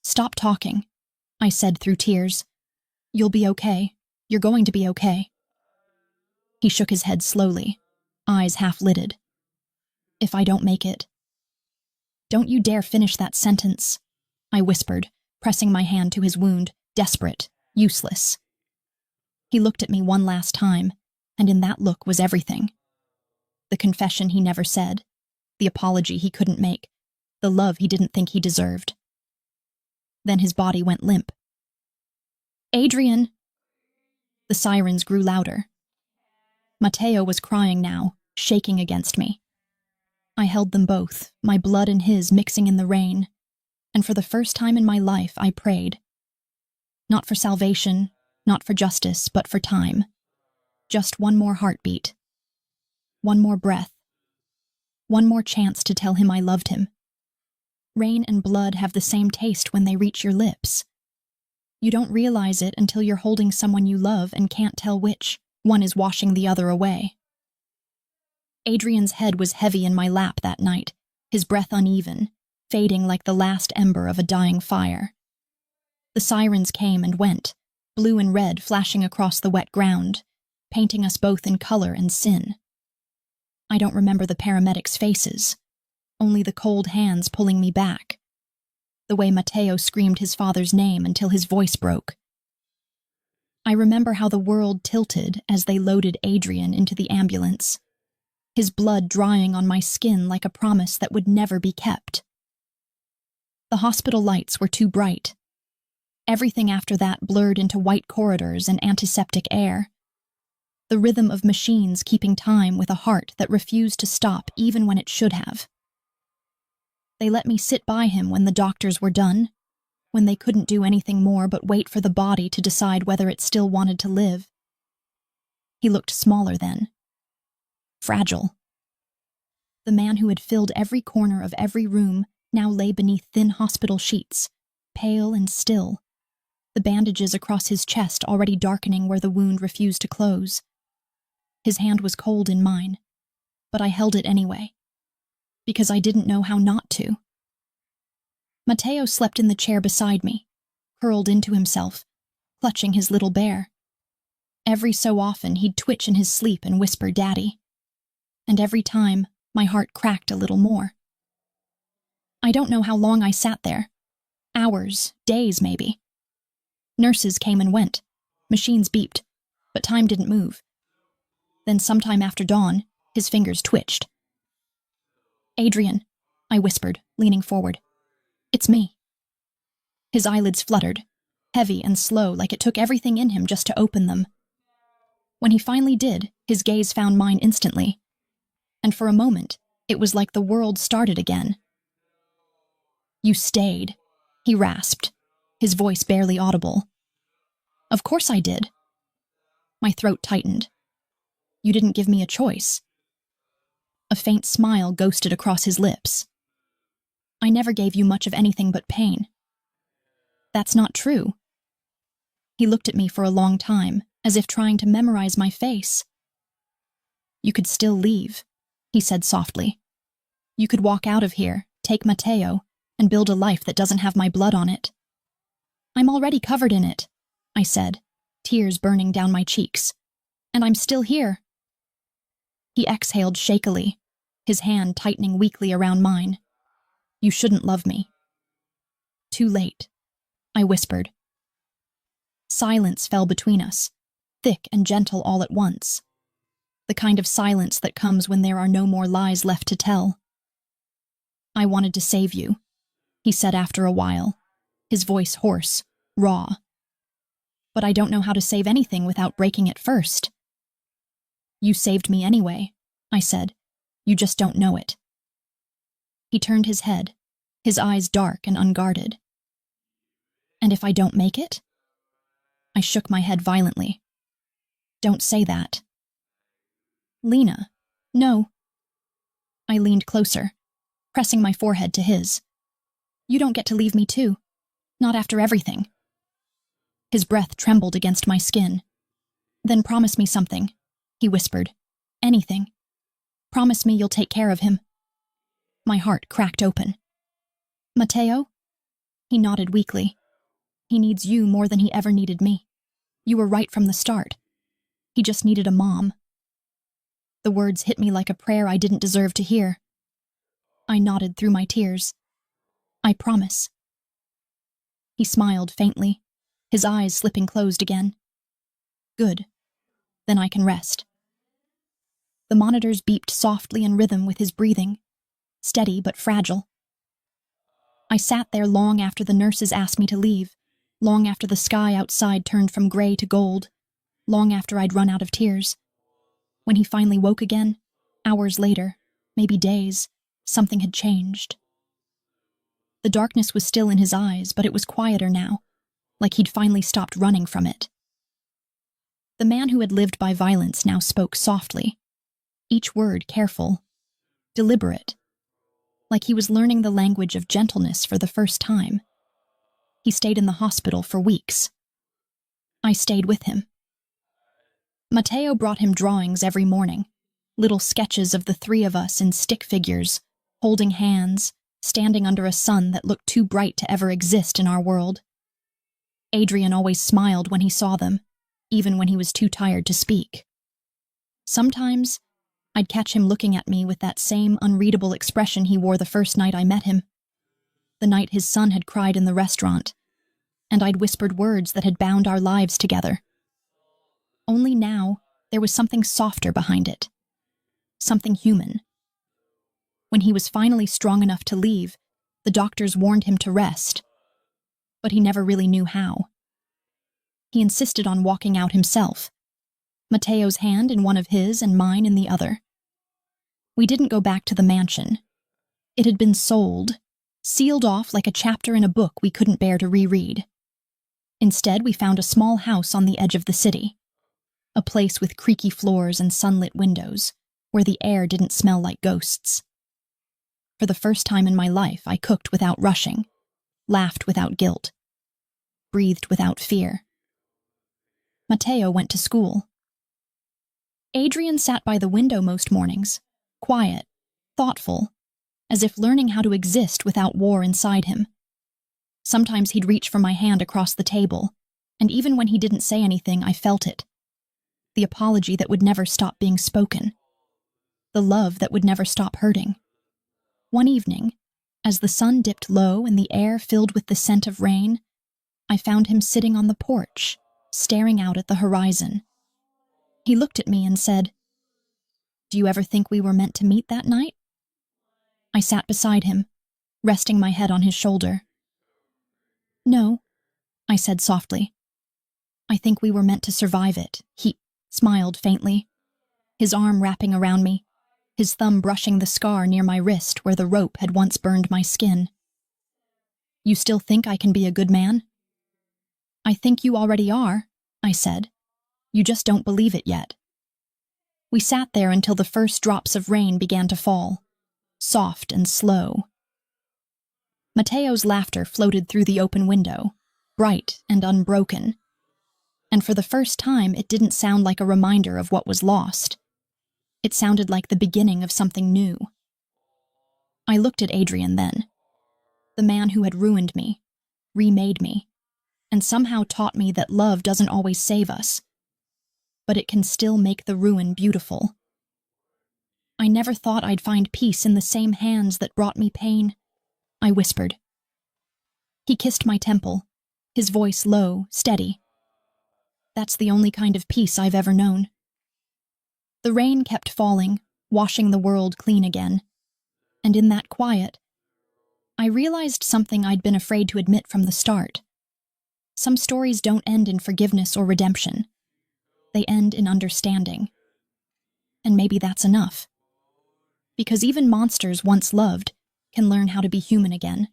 Speaker 1: "Stop talking," I said through tears. "You'll be okay. You're going to be okay." He shook his head slowly, eyes half-lidded. "If I don't make it." "Don't you dare finish that sentence," I whispered, pressing my hand to his wound, desperate, useless. He looked at me one last time, and in that look was everything. The confession he never said, the apology he couldn't make, the love he didn't think he deserved. Then his body went limp. "Adrian!" The sirens grew louder. Matteo was crying now, shaking against me. I held them both, my blood and his mixing in the rain, and for the first time in my life I prayed. Not for salvation, not for justice, but for time. Just one more heartbeat. One more breath. One more chance to tell him I loved him. Rain and blood have the same taste when they reach your lips. You don't realize it until you're holding someone you love and can't tell which one is washing the other away. Adrian's head was heavy in my lap that night, his breath uneven, fading like the last ember of a dying fire. The sirens came and went, blue and red flashing across the wet ground, painting us both in color and sin. I don't remember the paramedics' faces, only the cold hands pulling me back. The way Matteo screamed his father's name until his voice broke. I remember how the world tilted as they loaded Adrian into the ambulance, his blood drying on my skin like a promise that would never be kept. The hospital lights were too bright. Everything after that blurred into white corridors and antiseptic air. The rhythm of machines keeping time with a heart that refused to stop even when it should have. They let me sit by him when the doctors were done, when they couldn't do anything more but wait for the body to decide whether it still wanted to live. He looked smaller then. Fragile. The man who had filled every corner of every room now lay beneath thin hospital sheets, pale and still, the bandages across his chest already darkening where the wound refused to close. His hand was cold in mine, but I held it anyway, because I didn't know how not to. Matteo slept in the chair beside me, curled into himself, clutching his little bear. Every so often he'd twitch in his sleep and whisper, "Daddy." And every time, my heart cracked a little more. I don't know how long I sat there. Hours, days maybe. Nurses came and went. Machines beeped, but time didn't move. Then sometime after dawn, his fingers twitched. "Adrian," I whispered, leaning forward. "It's me." His eyelids fluttered, heavy and slow like it took everything in him just to open them. When he finally did, his gaze found mine instantly. And for a moment, it was like the world started again. "You stayed," he rasped, his voice barely audible. "Of course I did." My throat tightened. "You didn't give me a choice." A faint smile ghosted across his lips. "I never gave you much of anything but pain." "That's not true." He looked at me for a long time, as if trying to memorize my face. "You could still leave," he said softly. "You could walk out of here, take Matteo, and build a life that doesn't have my blood on it." "I'm already covered in it," I said, tears burning down my cheeks. "And I'm still here." He exhaled shakily, his hand tightening weakly around mine. "You shouldn't love me." "Too late," I whispered. Silence fell between us, thick and gentle all at once. The kind of silence that comes when there are no more lies left to tell. "I wanted to save you," he said after a while, his voice hoarse, raw. "But I don't know how to save anything without breaking it first." "You saved me anyway," I said. "You just don't know it." He turned his head, his eyes dark and unguarded. "And if I don't make it?" I shook my head violently. "Don't say that." "Lena, no." I leaned closer, pressing my forehead to his. "You don't get to leave me too. Not after everything." His breath trembled against my skin. "Then promise me something," he whispered. "Anything. Promise me you'll take care of him." My heart cracked open. "Matteo?" He nodded weakly. "He needs you more than he ever needed me. You were right from the start. He just needed a mom." The words hit me like a prayer I didn't deserve to hear. I nodded through my tears. "I promise." He smiled faintly, his eyes slipping closed again. "Good. Then I can rest." The monitors beeped softly in rhythm with his breathing, steady but fragile. I sat there long after the nurses asked me to leave, long after the sky outside turned from gray to gold, long after I'd run out of tears. When he finally woke again, hours later, maybe days, something had changed. The darkness was still in his eyes, but it was quieter now, like he'd finally stopped running from it. The man who had lived by violence now spoke softly, each word careful, deliberate, like he was learning the language of gentleness for the first time. He stayed in the hospital for weeks. I stayed with him. Matteo brought him drawings every morning, little sketches of the three of us in stick figures, holding hands, standing under a sun that looked too bright to ever exist in our world. Adrian always smiled when he saw them, even when he was too tired to speak. Sometimes, I'd catch him looking at me with that same unreadable expression he wore the first night I met him, the night his son had cried in the restaurant, and I'd whispered words that had bound our lives together. Only now, there was something softer behind it, something human. When he was finally strong enough to leave, the doctors warned him to rest, but he never really knew how. He insisted on walking out himself, Matteo's hand in one of his and mine in the other. We didn't go back to the mansion. It had been sold, sealed off like a chapter in a book we couldn't bear to reread. Instead, we found a small house on the edge of the city, a place with creaky floors and sunlit windows, where the air didn't smell like ghosts. For the first time in my life, I cooked without rushing, laughed without guilt, breathed without fear. Matteo went to school. Adrian sat by the window most mornings, quiet, thoughtful, as if learning how to exist without war inside him. Sometimes he'd reach for my hand across the table, and even when he didn't say anything, I felt it. The apology that would never stop being spoken. The love that would never stop hurting. One evening, as the sun dipped low and the air filled with the scent of rain, I found him sitting on the porch, staring out at the horizon. He looked at me and said, "Do you ever think we were meant to meet that night?" I sat beside him, resting my head on his shoulder. "No," I said softly. "I think we were meant to survive it." He smiled faintly, his arm wrapping around me, his thumb brushing the scar near my wrist where the rope had once burned my skin. "You still think I can be a good man?" "I think you already are," I said. "You just don't believe it yet." We sat there until the first drops of rain began to fall, soft and slow. Matteo's laughter floated through the open window, bright and unbroken. And for the first time, it didn't sound like a reminder of what was lost. It sounded like the beginning of something new. I looked at Adrian then, the man who had ruined me, remade me, and somehow taught me that love doesn't always save us, but it can still make the ruin beautiful. "I never thought I'd find peace in the same hands that brought me pain," I whispered. He kissed my temple, his voice low, steady. "That's the only kind of peace I've ever known." The rain kept falling, washing the world clean again, and in that quiet, I realized something I'd been afraid to admit from the start. Some stories don't end in forgiveness or redemption. They end in understanding. And maybe that's enough. Because even monsters once loved can learn how to be human again.